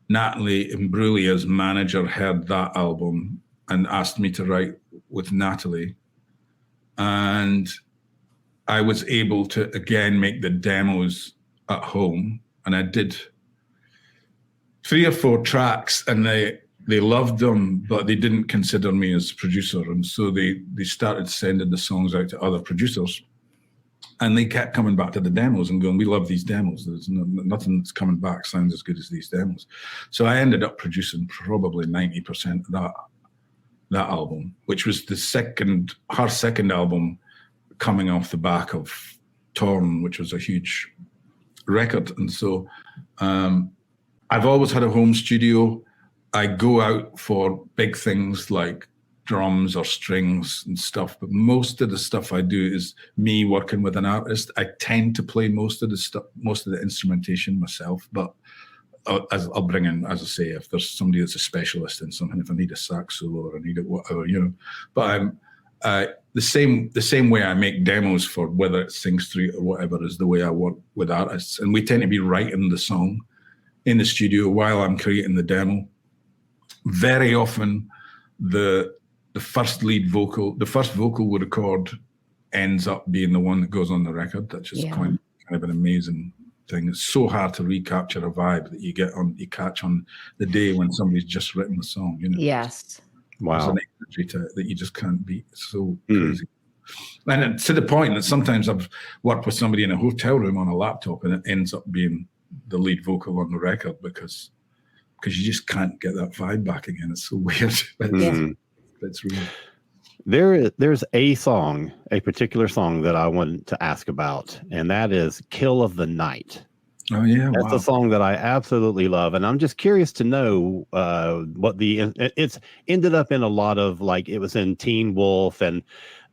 Natalie Imbruglia's manager heard that album and asked me to write with Natalie. And I was able to, again, make the demos at home. And I did 3 or 4 tracks, and they loved them, but they didn't consider me as producer. And so they started sending the songs out to other producers. And they kept coming back to the demos and going, we love these demos. There's nothing that's coming back sounds as good as these demos. So I ended up producing probably 90% of that album, which was her second album coming off the back of Torn, which was a huge record. And so I've always had a home studio. I go out for big things like drums or strings and stuff, but most of the stuff I do is me working with an artist. I tend to play most of the instrumentation myself, but I'll bring in, as I say, if there's somebody that's a specialist in something, if I need a sax solo or I need it, whatever, But I'm the same way I make demos for whether it's Sing Street or whatever is the way I work with artists, and we tend to be writing the song in the studio while I'm creating the demo. Very often, the first vocal we record ends up being the one that goes on the record. That's just kind of an amazing thing. It's so hard to recapture a vibe that you catch on the day when somebody's just written the song.
Yes.
Wow.
There's an energy to it that you just can't beat. It's so crazy. And to the point that sometimes I've worked with somebody in a hotel room on a laptop, and it ends up being the lead vocal on the record because you just can't get that vibe back again. It's so weird. That's real.
There's a particular song that I want to ask about, and that is Kill of the Night.
Oh yeah,
that's a song that I absolutely love, and I'm just curious to know what it's ended up in a lot of, like, it was in Teen Wolf and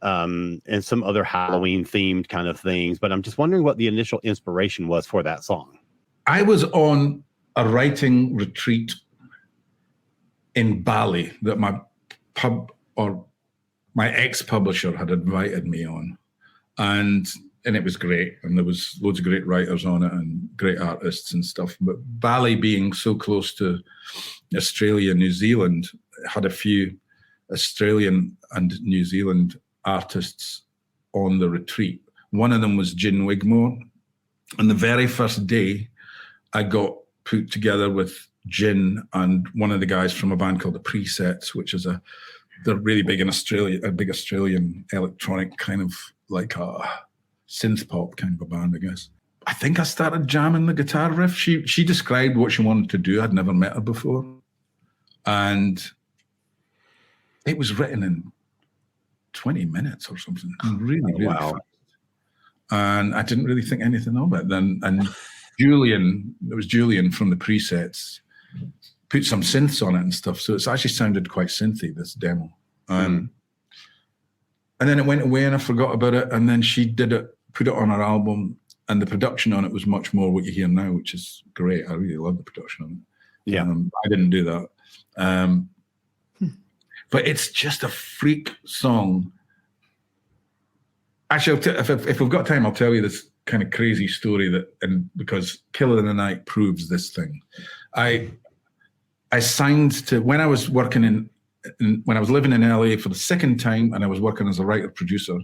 some other Halloween themed kind of things, but I'm just wondering what the initial inspiration was for that song.
I was on a writing retreat in Bali that my ex-publisher had invited me on, and it was great, and there was loads of great writers on it and great artists and stuff. But Bali, being so close to Australia, New Zealand, had a few Australian and New Zealand artists on the retreat. One of them was Gin Wigmore, and the very first day I got put together with Gin and one of the guys from a band called the Presets, which is they're really big in Australia, a big Australian electronic kind of like a synth pop kind of a band, I guess. I think I started jamming the guitar riff. She described what she wanted to do. I'd never met her before. And it was written in 20 minutes or something. Really fast. And I didn't really think anything of it then. And Julian from the Presets, put some synths on it and stuff. So it's actually sounded quite synthy, this demo. And then it went away and I forgot about it. And then she did it, put it on her album, and the production on it was much more what you hear now, which is great. I really love the production on it.
Yeah.
I didn't do that. But it's just a freak song. Actually, if we've got time, I'll tell you this kind of crazy story because Kill of the Night proves this thing. I signed to, when I was working when I was living in LA for the second time, and I was working as a writer producer,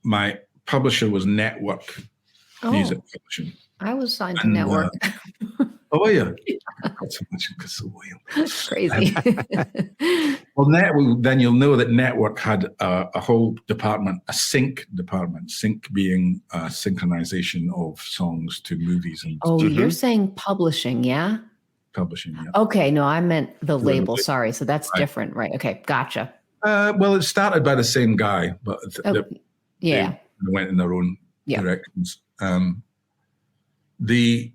my publisher was Network Music Publishing.
I was signed to Network.
Oh, were you? Got so much because so wild.
Crazy.
Well, then you'll know that Network had a whole department, a sync department. Sync being synchronization of songs to movies and
Oh, you're saying publishing, yeah?
publishing. Yeah.
Okay, no, I meant the label.
label.
Sorry, so that's
Right.
different, right? Okay, gotcha.
Well, it started by the same guy, but
Yeah,
they went in their own
Yeah.
directions. The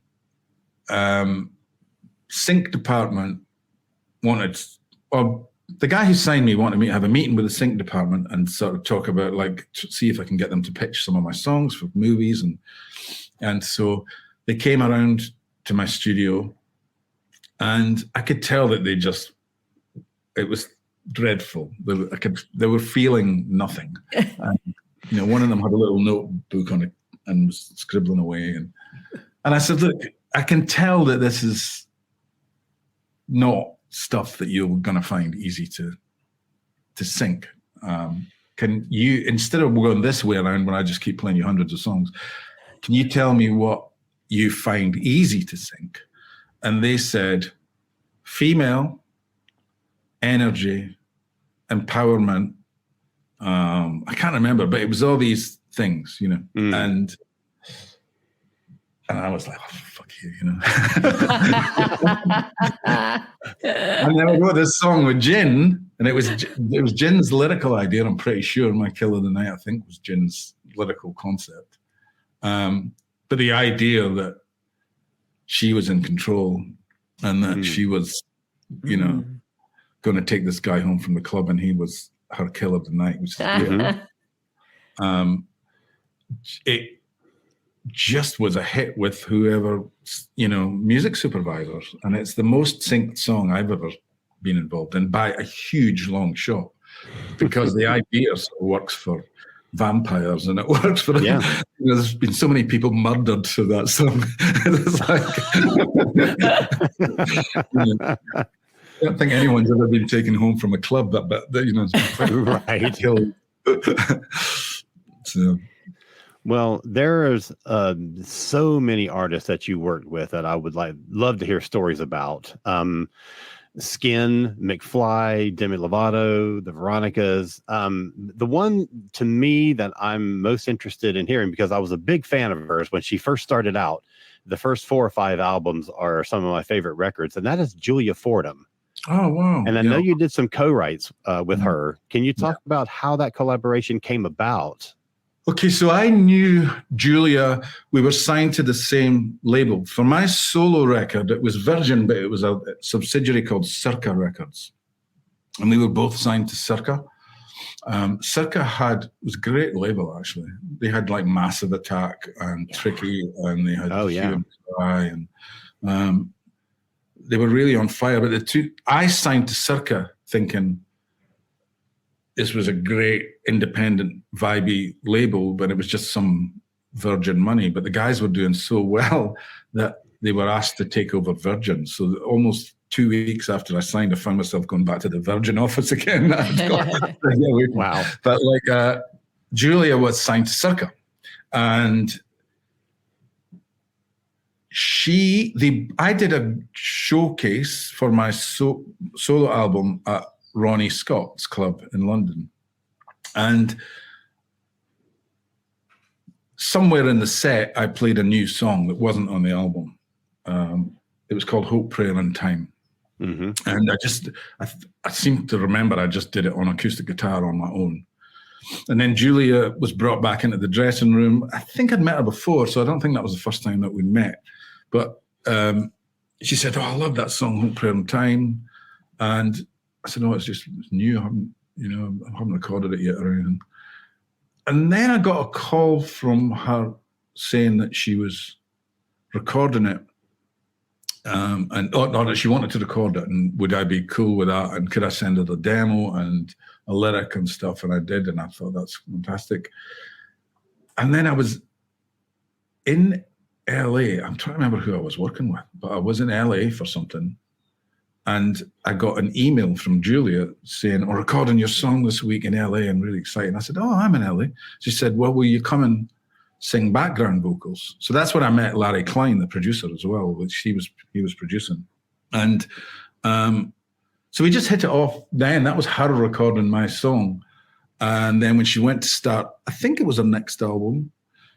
sync department wanted, or the guy who signed me wanted me to have a meeting with the sync department and sort of talk about, like, see if I can get them to pitch some of my songs for movies. And so they came around to my studio, and I could tell that it was dreadful. They were feeling nothing. And, one of them had a little notebook on it and was scribbling away. And I said, look, I can tell that this is not stuff that you're going to find easy to sync. Can you, instead of going this way around when I just keep playing you hundreds of songs, can you tell me what you find easy to sync? And they said, female, energy, empowerment. I can't remember, but it was all these things, and I was like, oh, fuck you, And then I wrote this song with Gin, and it was Gin's lyrical idea. I'm pretty sure My Kill of the Night, I think, was Gin's lyrical concept. But the idea that she was in control and that she was, going to take this guy home from the club, and he was her kill of the night, which is it just was a hit with whoever, music supervisors. And it's the most synced song I've ever been involved in by a huge long shot, because the idea sort of works for vampires and it works for, there's been so many people murdered to that song. It's like, I don't think anyone's ever been taken home from a club, but
Right.
killed. So.
Well, there's so many artists that you worked with that I would love to hear stories about. Skin, McFly, Demi Lovato, the Veronicas. The one to me that I'm most interested in hearing, because I was a big fan of hers when she first started out, the first 4 or 5 albums are some of my favorite records, and that is Julia Fordham.
Oh, wow.
And I know you did some co-writes with her. Can you talk about how that collaboration came about?
Okay, so I knew Julia. We were signed to the same label. For my solo record, it was Virgin, but it was a subsidiary called Circa Records. And we were both signed to Circa. Circa was a great label, actually. They had like Massive Attack and Tricky, and they had Hue and Cry, and they were really on fire. But I signed to Circa thinking this was a great independent vibey label, but it was just some Virgin money. But the guys were doing so well that they were asked to take over Virgin. So almost 2 weeks after I signed, I found myself going back to the Virgin office again.
Wow.
But Julia was signed to Circa, and I did a showcase for my solo album at Ronnie Scott's club in London. And somewhere in the set, I played a new song that wasn't on the album. It was called Hope, Prayer and Time. Mm-hmm. And I seem to remember I just did it on acoustic guitar on my own. And then Julia was brought back into the dressing room. I think I'd met her before, so I don't think that was the first time that we met. But she said, "Oh, I love that song, Hope, Prayer and Time." And I said, "No, it's new. I haven't recorded it yet or anything." And then I got a call from her saying that she was recording it, or that she wanted to record it, and would I be cool with that? And could I send her the demo and a lyric and stuff? And I did, and I thought that's fantastic. And then I was in LA. I'm trying to remember who I was working with, but I was in LA for something. And I got an email from Julia saying, "Oh, recording your song this week in LA, and really excited." And I said, "Oh, I'm in LA." She said, "Well, will you come and sing background vocals. So that's when I met Larry Klein, the producer as well, which he was producing. And so we just hit it off then. That was her recording my song. And then when she went to start, I think it was her next album,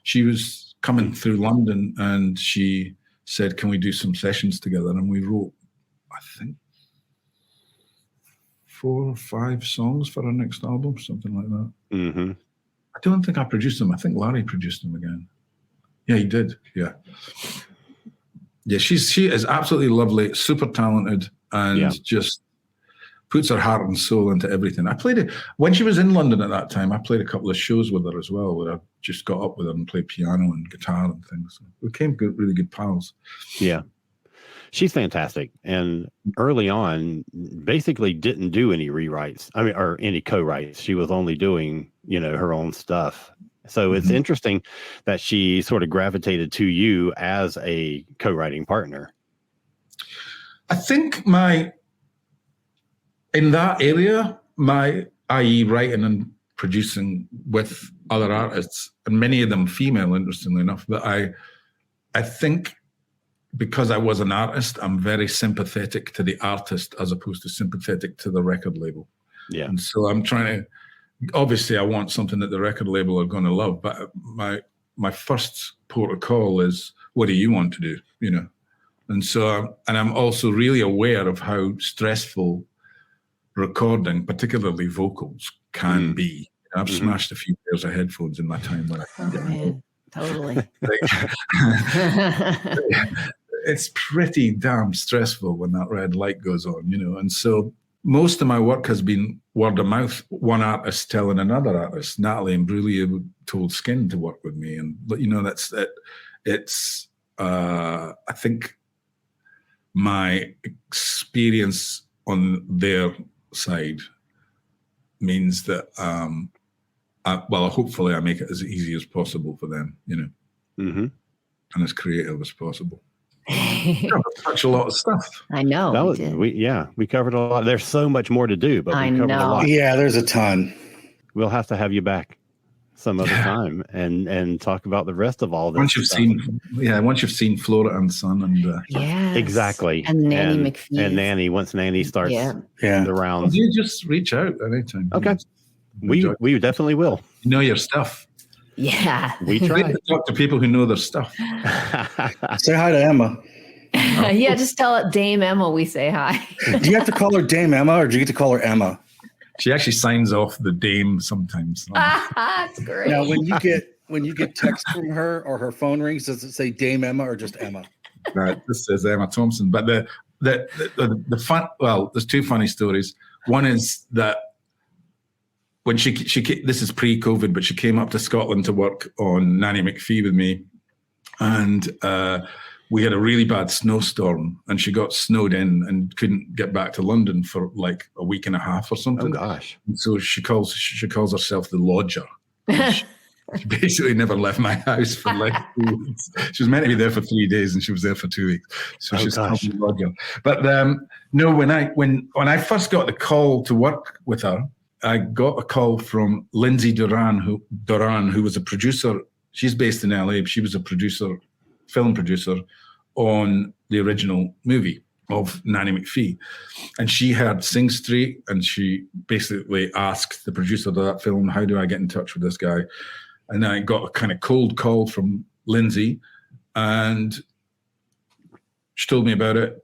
she was coming through London and she said, can we do some sessions together? And we wrote, I think, 4 or 5 songs for our next album, something like that.
Mm-hmm.
I don't think I produced them. I think Larry produced them again. Yeah, he did. Yeah. Yeah, she is absolutely lovely, super talented, and just puts her heart and soul into everything. I played it when she was in London at that time. I played a couple of shows with her as well, where I just got up with her and played piano and guitar and things. We became really good pals.
Yeah. She's fantastic. And early on, basically didn't do any rewrites. I mean, or any co-writes. She was only doing, her own stuff. So it's interesting that she sort of gravitated to you as a co-writing partner.
I think in that area, i.e. writing and producing with other artists, and many of them female, interestingly enough, but I think because I was an artist, I'm very sympathetic to the artist as opposed to sympathetic to the record label.
Yeah.
And so I'm trying to, obviously I want something that the record label are going to love, but my first port of call is, what do you want to do? And so, and I'm also really aware of how stressful recording, particularly vocals, can be. I've smashed a few pairs of headphones in my time when
Man, totally.
It's pretty damn stressful when that red light goes on, and so most of my work has been word of mouth, one artist telling another artist. Natalie Imbruglia told Skin to work with me, and that's it. It's I think my experience on their side means that hopefully I make it as easy as possible for them, and as creative as possible. Touch a lot of stuff.
I know.
We covered a lot. There's so much more to do, but we covered a lot.
Yeah, there's a ton.
We'll have to have you back some other time and talk about the rest of all this.
Once you've seen Flora and Son and
exactly,
and Nanny McPhee
and Nanny. Once Nanny starts the rounds,
you just reach out anytime.
Okay, we definitely will.
You know your stuff.
Yeah,
we try
to talk to people who know their stuff.
Say hi to Emma.
Yeah, just tell it Dame Emma we say hi.
Do you have to call her Dame Emma, or do you get to call her Emma?
She actually signs off the Dame sometimes.
That's great.
Now, when you get text from her or her phone rings, does it say Dame Emma or just Emma?
Right, this says Emma Thompson. But the fun. Well, there's 2 funny stories. One is that when she this is pre-COVID, but she came up to Scotland to work on Nanny McPhee with me, and we had a really bad snowstorm, and she got snowed in and couldn't get back to London for like a week and a half or something.
Oh gosh!
And so she calls herself the lodger. She basically never left my house for like 2 weeks. She was meant to be there for 3 days, and she was there for 2 weeks. So she's called the lodger. But no, when I first got the call to work with her, I got a call from Lindsay Duran, who was a producer. She's based in LA. She was a film producer on the original movie of Nanny McPhee. And she heard Sing Street, and she basically asked the producer of that film, how do I get in touch with this guy? And I got a kind of cold call from Lindsay, and she told me about it.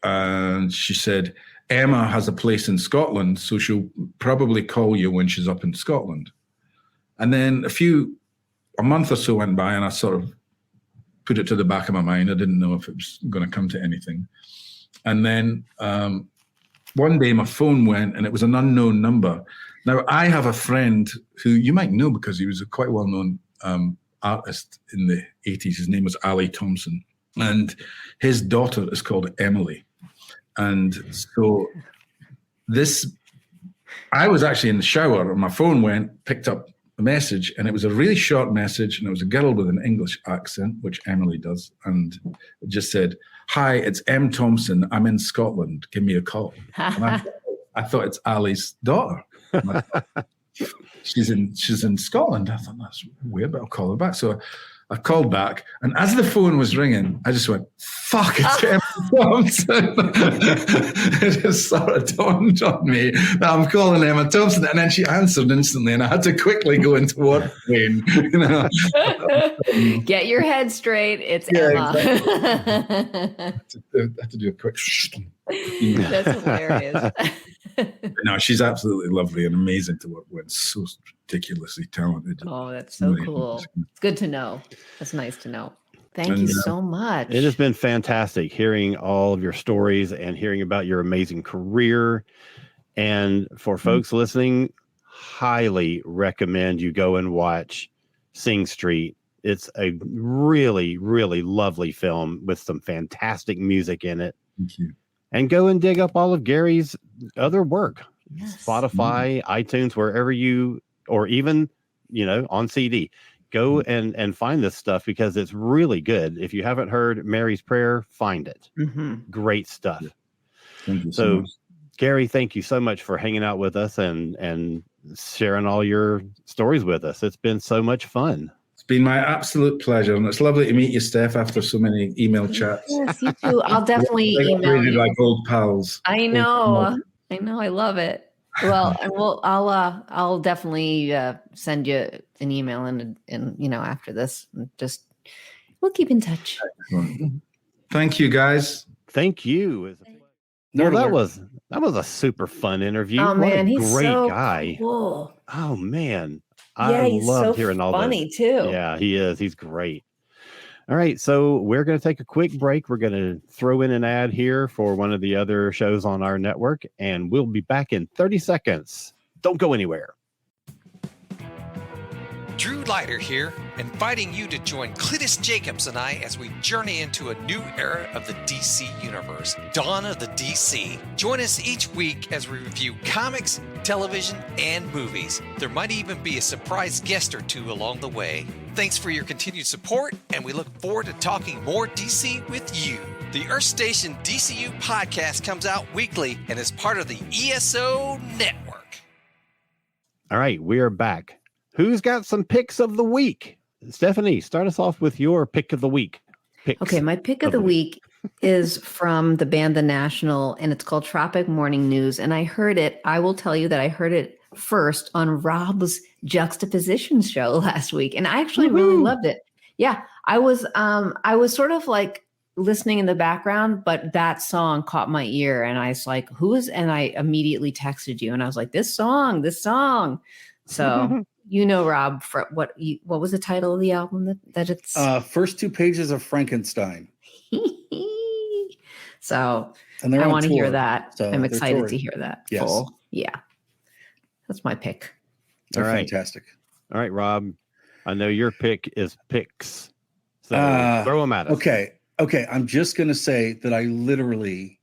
And she said, Emma has a place in Scotland, so she'll probably call you when she's up in Scotland. And then a month or so went by, and I sort of put it to the back of my mind. I didn't know if it was going to come to anything. And then one day my phone went, and it was an unknown number. Now, I have a friend who you might know because he was a quite well-known artist in the 80s. His name was Ali Thompson, and his daughter is called Emily. And so I was actually in the shower, and my phone went, picked up a message, and it was a really short message, and it was a girl with an English accent, which Emily does, and it just said, "Hi, it's M. Thompson. I'm in Scotland. Give me a call." And I thought it's Ali's daughter. she's in Scotland. I thought that's weird, but I'll call her back. So I called back, and as the phone was ringing, I just went, "Fuck, it's Emma Thompson." It just sort of dawned on me that I'm calling Emma Thompson, and then she answered instantly, and I had to quickly go into what vein,
Get your head straight. It's
Yeah,
Emma.
I had to do a quick.
That's hilarious.
No, she's absolutely lovely and amazing to work with. So ridiculously talented.
Oh, that's so cool. It's good to know. That's nice to know. Thank you so much.
It has been fantastic hearing all of your stories and hearing about your amazing career. And for folks listening, highly recommend you go and watch Sing Street. It's a really, really lovely film with some fantastic music in it.
Thank you.
And go and dig up all of Gary's other work.
Yes.
Spotify, iTunes, wherever you, or even, on CD. Go and find this stuff because it's really good. If you haven't heard Mary's Prayer, find it.
Mm-hmm.
Great stuff.
Thank you
So,
much.
Gary, thank you so much for hanging out with us and sharing all your stories with us. It's been so much fun.
It's been my absolute pleasure, and it's lovely to meet you, Steph, after so many email chats.
Yes, you too. I'll definitely email
Really
you.
like old pals.
I know. I love it. Well, I'll definitely send you an email and after this, we'll keep in touch.
Thank you, guys.
Thank you.
Nerd
Well,
alert.
that was a super fun interview.
Oh
What
man,
a
he's
great
so
guy.
cool.
Oh man.
Yeah,
I
he's
love
so
hearing all
funny
this.
too.
Yeah, he is. He's great. All right, so we're going to take a quick break. We're going to throw in an ad here for one of the other shows on our network, and we'll be back in 30 seconds. Don't go anywhere.
Drew Leiter here, inviting you to join Cletus Jacobs and I as we journey into a new era of the DC Universe, Dawn of the DC. Join us each week as we review comics, television, and movies. There might even be a surprise guest or two along the way. Thanks for your continued support, and we look forward to talking more DC with you. The Earth Station DCU podcast comes out weekly and is part of the ESO Network.
All right, we are back. Who's got some picks of the week? Stephanie, start us off with your pick of the week. Picks.
Okay, my pick of the week is from the band The National, and it's called Tropic Morning News. And I will tell you that I heard it first on Rob's Juxtaposition show last week, and I actually really loved it. Yeah, I was sort of like listening in the background, but that song caught my ear, and I was like, and I immediately texted you, and I was like, this song. So, Rob, for what was the title of the album that it's?
First two pages of Frankenstein.
So
And they're
I
on
want to hear
tour,
that.
so
I'm
they're
excited to
touring.
hear that.
Yes.
Full. Yeah. That's my pick.
They're
All right.
fantastic.
All right, Rob. I know your pick is picks. So throw them at us.
Okay. I'm just going to say that I literally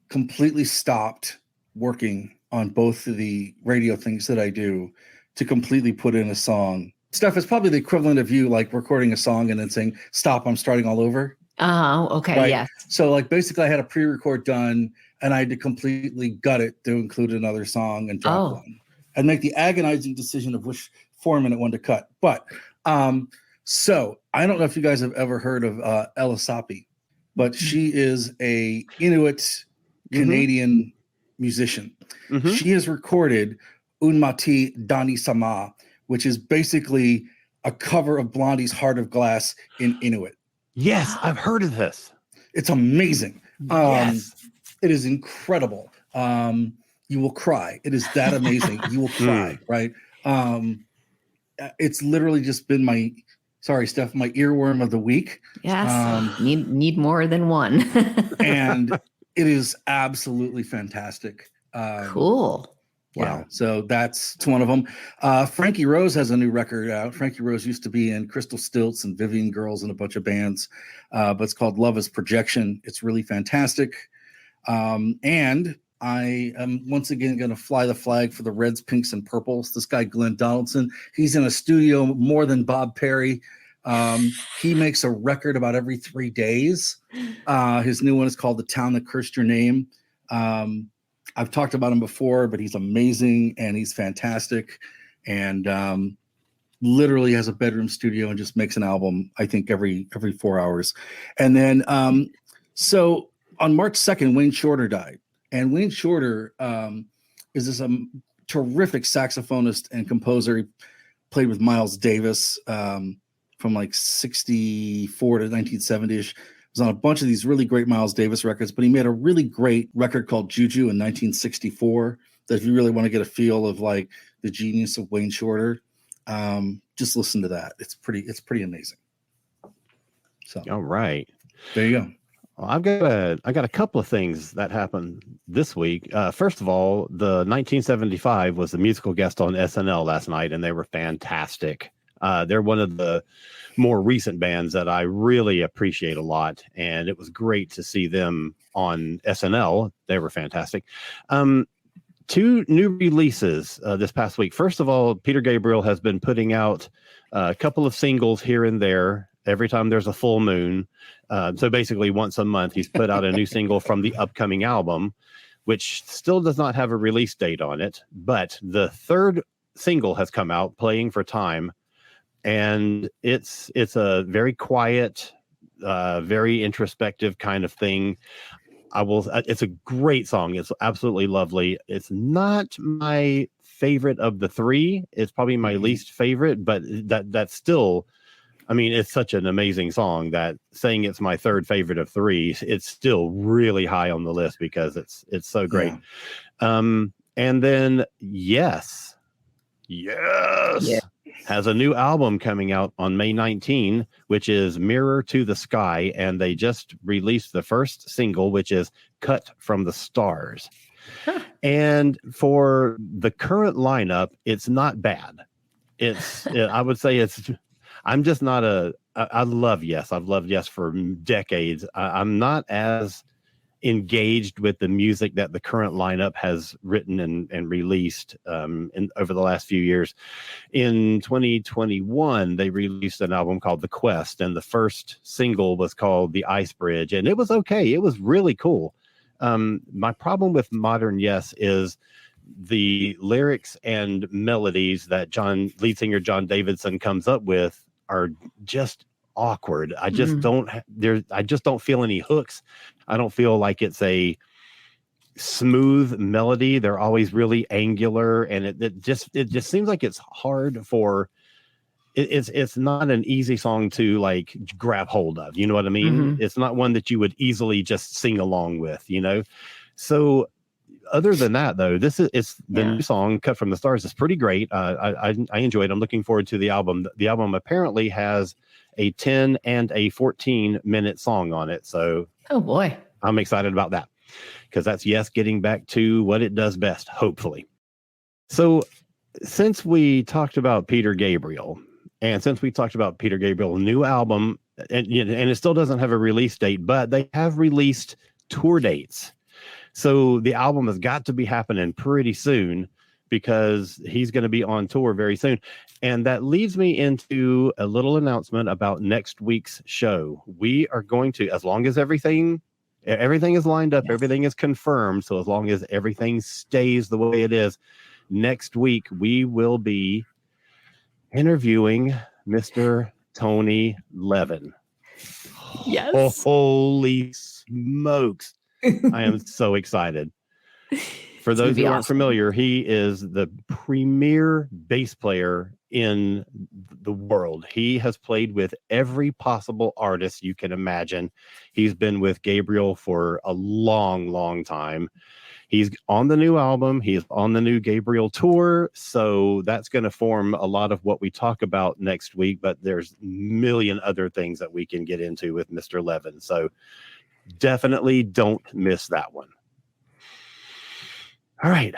completely stopped working on both of the radio things that I do to completely put in a song. Steph, it's probably the equivalent of you like recording a song and then saying, stop, I'm starting all over.
Oh, okay.
Right.
Yes.
So like basically I had a pre-record done and I had to completely gut it to include another song and drop one and make the agonizing decision of which 4-minute one to cut. But so I don't know if you guys have ever heard of Ella Sapi, but she is a Inuit Canadian musician.
Mhm.
She has recorded Unmati Dani Sama, which is basically a cover of Blondie's Heart of Glass in Inuit.
Yes, I've heard of this.
It's amazing.
Yes.
It is incredible. You will cry. It is that amazing. You will cry, right? It's literally just been my earworm of the week.
Yes. Need more than one.
And it is absolutely fantastic.
Cool.
Yeah, so that's one of them. Frankie Rose has a new record out. Frankie Rose used to be in Crystal Stilts and Vivian Girls and a bunch of bands, but it's called Love is Projection. It's really fantastic. And I am once again going to fly the flag for the Reds, Pinks, and Purples. This guy, Glenn Donaldson, he's in a studio more than Bob Perry. He makes a record about every 3 days. His new one is called The Town That Cursed Your Name. I've talked about him before, but he's amazing and he's fantastic. And literally has a bedroom studio and just makes an album, I think, every 4 hours. And then, so on March 2nd, Wayne Shorter died. And Wayne Shorter is this terrific saxophonist and composer. He played with Miles Davis from like 64 to 1970-ish. Was on a bunch of these really great Miles Davis records, but he made a really great record called Juju in 1964 that if you really want to get a feel of like the genius of Wayne Shorter, just listen to that. It's pretty amazing. So
All right.
there you go.
Well, I got a couple of things that happened this week. First of all, the 1975 was the musical guest on SNL last night, and they were fantastic. They're one of the more recent bands that I really appreciate a lot, and it was great to see them on SNL. They were fantastic. Two new releases this past week. First of all, Peter Gabriel has been putting out a couple of singles here and there every time there's a full moon. So basically once a month, he's put out a new single from the upcoming album, which still does not have a release date on it. But the third single has come out, Playing for Time. And it's a very quiet, very introspective kind of thing. It's a great song. It's absolutely lovely. It's not my favorite of the three. It's probably my least favorite, but that's still, I mean, it's such an amazing song that saying it's my third favorite of three, it's still really high on the list because it's so great. Yeah. And then Yes has a new album coming out on May 19, which is Mirror to the Sky. And they just released the first single, which is Cut from the Stars. Huh. And for the current lineup, it's not bad. I would say I'm just not I love Yes. I've loved Yes for decades. I'm not as engaged with the music that the current lineup has written and released over the last few years. In 2021, they released an album called The Quest, and the first single was called The Ice Bridge, and it was okay. It was really cool. My problem with modern Yes is the lyrics and melodies that lead singer John Davidson comes up with are just awkward. I just don't feel any hooks. I don't feel like it's a smooth melody. They're always really angular, and it just seems like it's hard for it's not an easy song to like grab hold of. You know what I mean? Mm-hmm. It's not one that you would easily just sing along with, you know? So other than that, though, it's the new song Cut from the Stars is pretty great. I enjoy it. I'm looking forward to the album. The album apparently has a 10 and a 14-minute song on it. So
oh boy,
I'm excited about that because that's Yes getting back to what it does best, hopefully. So since we talked about Peter Gabriel, and since we talked about Peter Gabriel's new album, and it still doesn't have a release date, but they have released tour dates. So the album has got to be happening pretty soon because he's going to be on tour very soon. And that leads me into a little announcement about next week's show. We are going to, as long as everything is lined up, everything is confirmed. So as long as everything stays the way it is, next week we will be interviewing Mr. Tony Levin.
Yes.
Holy smokes. I am so excited. For those who aren't familiar, he is the premier bass player in the world. He has played with every possible artist you can imagine. He's been with Gabriel for a long, long time. He's on the new album. He's on the new Gabriel tour. So that's going to form a lot of what we talk about next week. But there's a million other things that we can get into with Mr. Levin. So definitely don't miss that one. All right.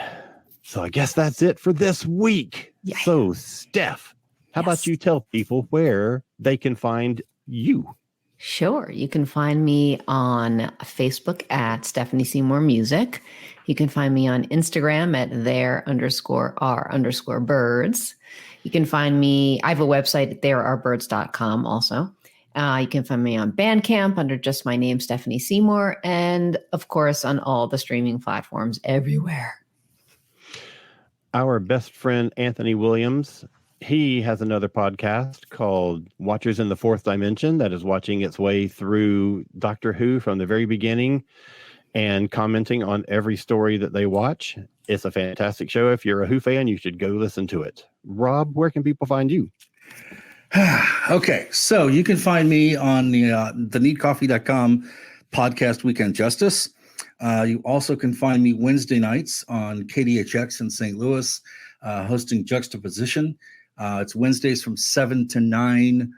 So I guess that's it for this week. Yeah. So, Steph, how about you tell people where they can find you?
Sure. You can find me on Facebook at Stephanie Seymour Music. You can find me on Instagram at there_r_birds. You can find me, I have a website at therearebirds.com also. You can find me on Bandcamp under just my name, Stephanie Seymour, and of course on all the streaming platforms everywhere.
Our best friend, Anthony Williams, he has another podcast called Watchers in the Fourth Dimension that is watching its way through Doctor Who from the very beginning and commenting on every story that they watch. It's a fantastic show. If you're a Who fan, you should go listen to it. Rob, where can people find you?
Okay, so you can find me on the theneedcoffee.com podcast Weekend Justice. You also can find me Wednesday nights on KDHX in St. Louis, hosting Juxtaposition. It's Wednesdays from 7 to 9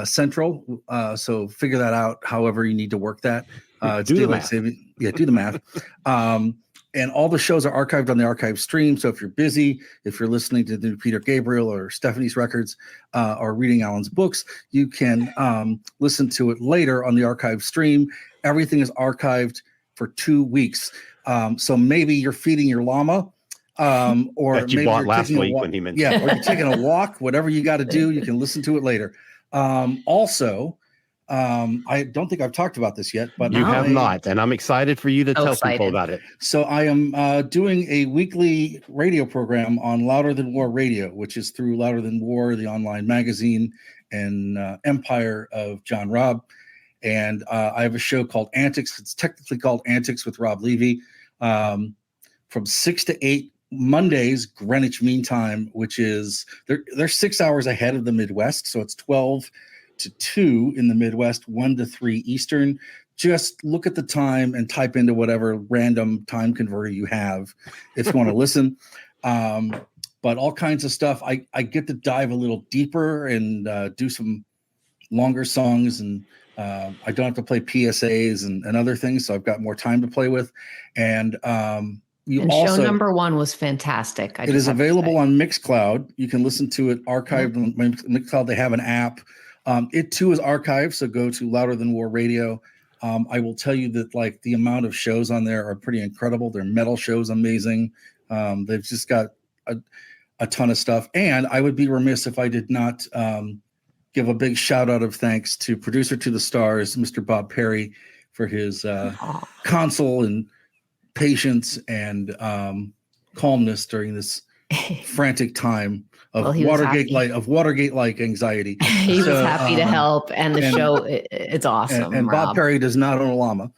Central. So figure that out however you need to work that. It's
Do the
daylight
math.
saving. Yeah, do the math. And all the shows are archived on the archive stream. So if you're busy, if you're listening to the Peter Gabriel or Stephanie's records or reading Alan's books, you can listen to it later on the archive stream. Everything is archived for 2 weeks. So maybe you're feeding your llama. Or
That you
maybe
bought
you're
last
taking a
week
walk.
when he mentioned
Yeah, or you're taking a walk, whatever you got to do, you can listen to it later. Also, I don't think I've talked about this yet, but
You have
I-
not, and I'm excited for you to
So
tell
excited.
people about it.
So I am doing a weekly radio program on Louder Than War Radio, which is through Louder Than War, the online magazine and empire of John Robb. And I have a show called Antics. It's technically called Antics with Rob Levy, from 6 to 8 Mondays, Greenwich Mean Time, which is they're 6 hours ahead of the Midwest. So it's 12 to 2 in the Midwest, 1 to 3 Eastern. Just look at the time and type into whatever random time converter you have if you want to listen. But all kinds of stuff. I get to dive a little deeper and do some longer songs, and I don't have to play PSAs and other things. So I've got more time to play with. And
Show number 1 was fantastic.
It is available on Mixcloud. You can listen to it archived on Mixcloud. They have an app. It too is archived. So go to Louder Than War Radio. I will tell you that like the amount of shows on there are pretty incredible. Their metal shows amazing. They've just got a ton of stuff. And I would be remiss if I did not give a big shout out of thanks to producer to the stars, Mr. Bob Perry, for his console and patience and calmness during this frantic time of
Well, he was happy.
Watergate-like anxiety.
He was
So,
happy to help, and the show, it's awesome.
And Bob
Rob.
Perry does not own a llama.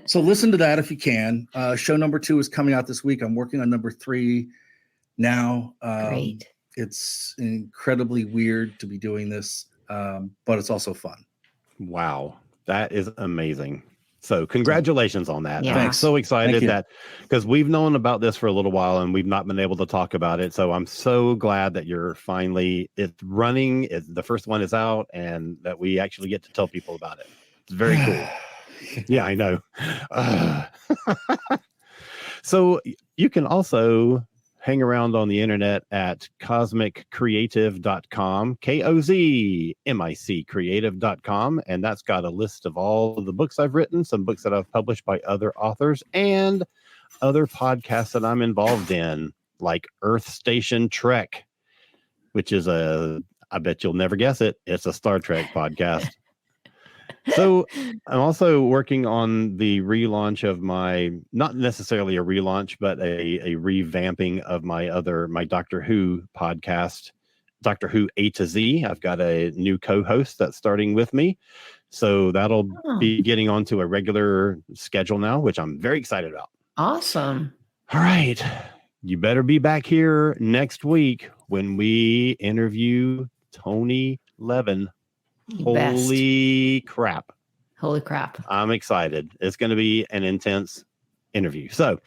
So listen to that if you can. Show number 2 is coming out this week. I'm working on number 3 now.
Great.
It's incredibly weird to be doing this, but it's also fun.
Wow, that is amazing. So congratulations on that.
Yeah.
I'm
Thanks.
so excited
Thank you.
that because we've known about this for a little while and we've not been able to talk about it. So I'm so glad that you're finally it's running. The first one is out and that we actually get to tell people about it. It's very cool. Yeah, I know. So you can also hang around on the internet at cosmiccreative.com, KOZMIC creative.com. And that's got a list of all of the books I've written, some books that I've published by other authors, and other podcasts that I'm involved in, like Earth Station Trek, which is I bet you'll never guess it, it's a Star Trek podcast. So I'm also working on the relaunch of not necessarily a relaunch, but a revamping of my Doctor Who podcast, Doctor Who A to Z. I've got a new co-host that's starting with me. So that'll be getting onto a regular schedule now, which I'm very excited about.
Awesome.
All right. You better be back here next week when we interview Tony Levin. Holy crap.
Holy crap.
I'm excited. It's going to be an intense interview. So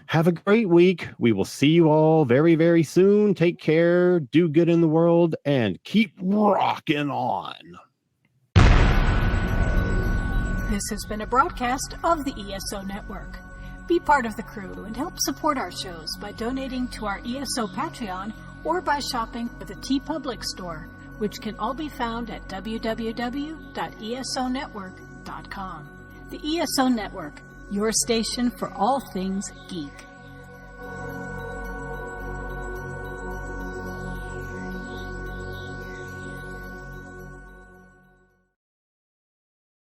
have a great week. We will see you all very, very soon. Take care, do good in the world, and keep rocking on.
This has been a broadcast of the ESO Network. Be part of the crew and help support our shows by donating to our ESO Patreon or by shopping at the TeePublic store, which can all be found at www.esonetwork.com. The ESO Network, your station for all things geek.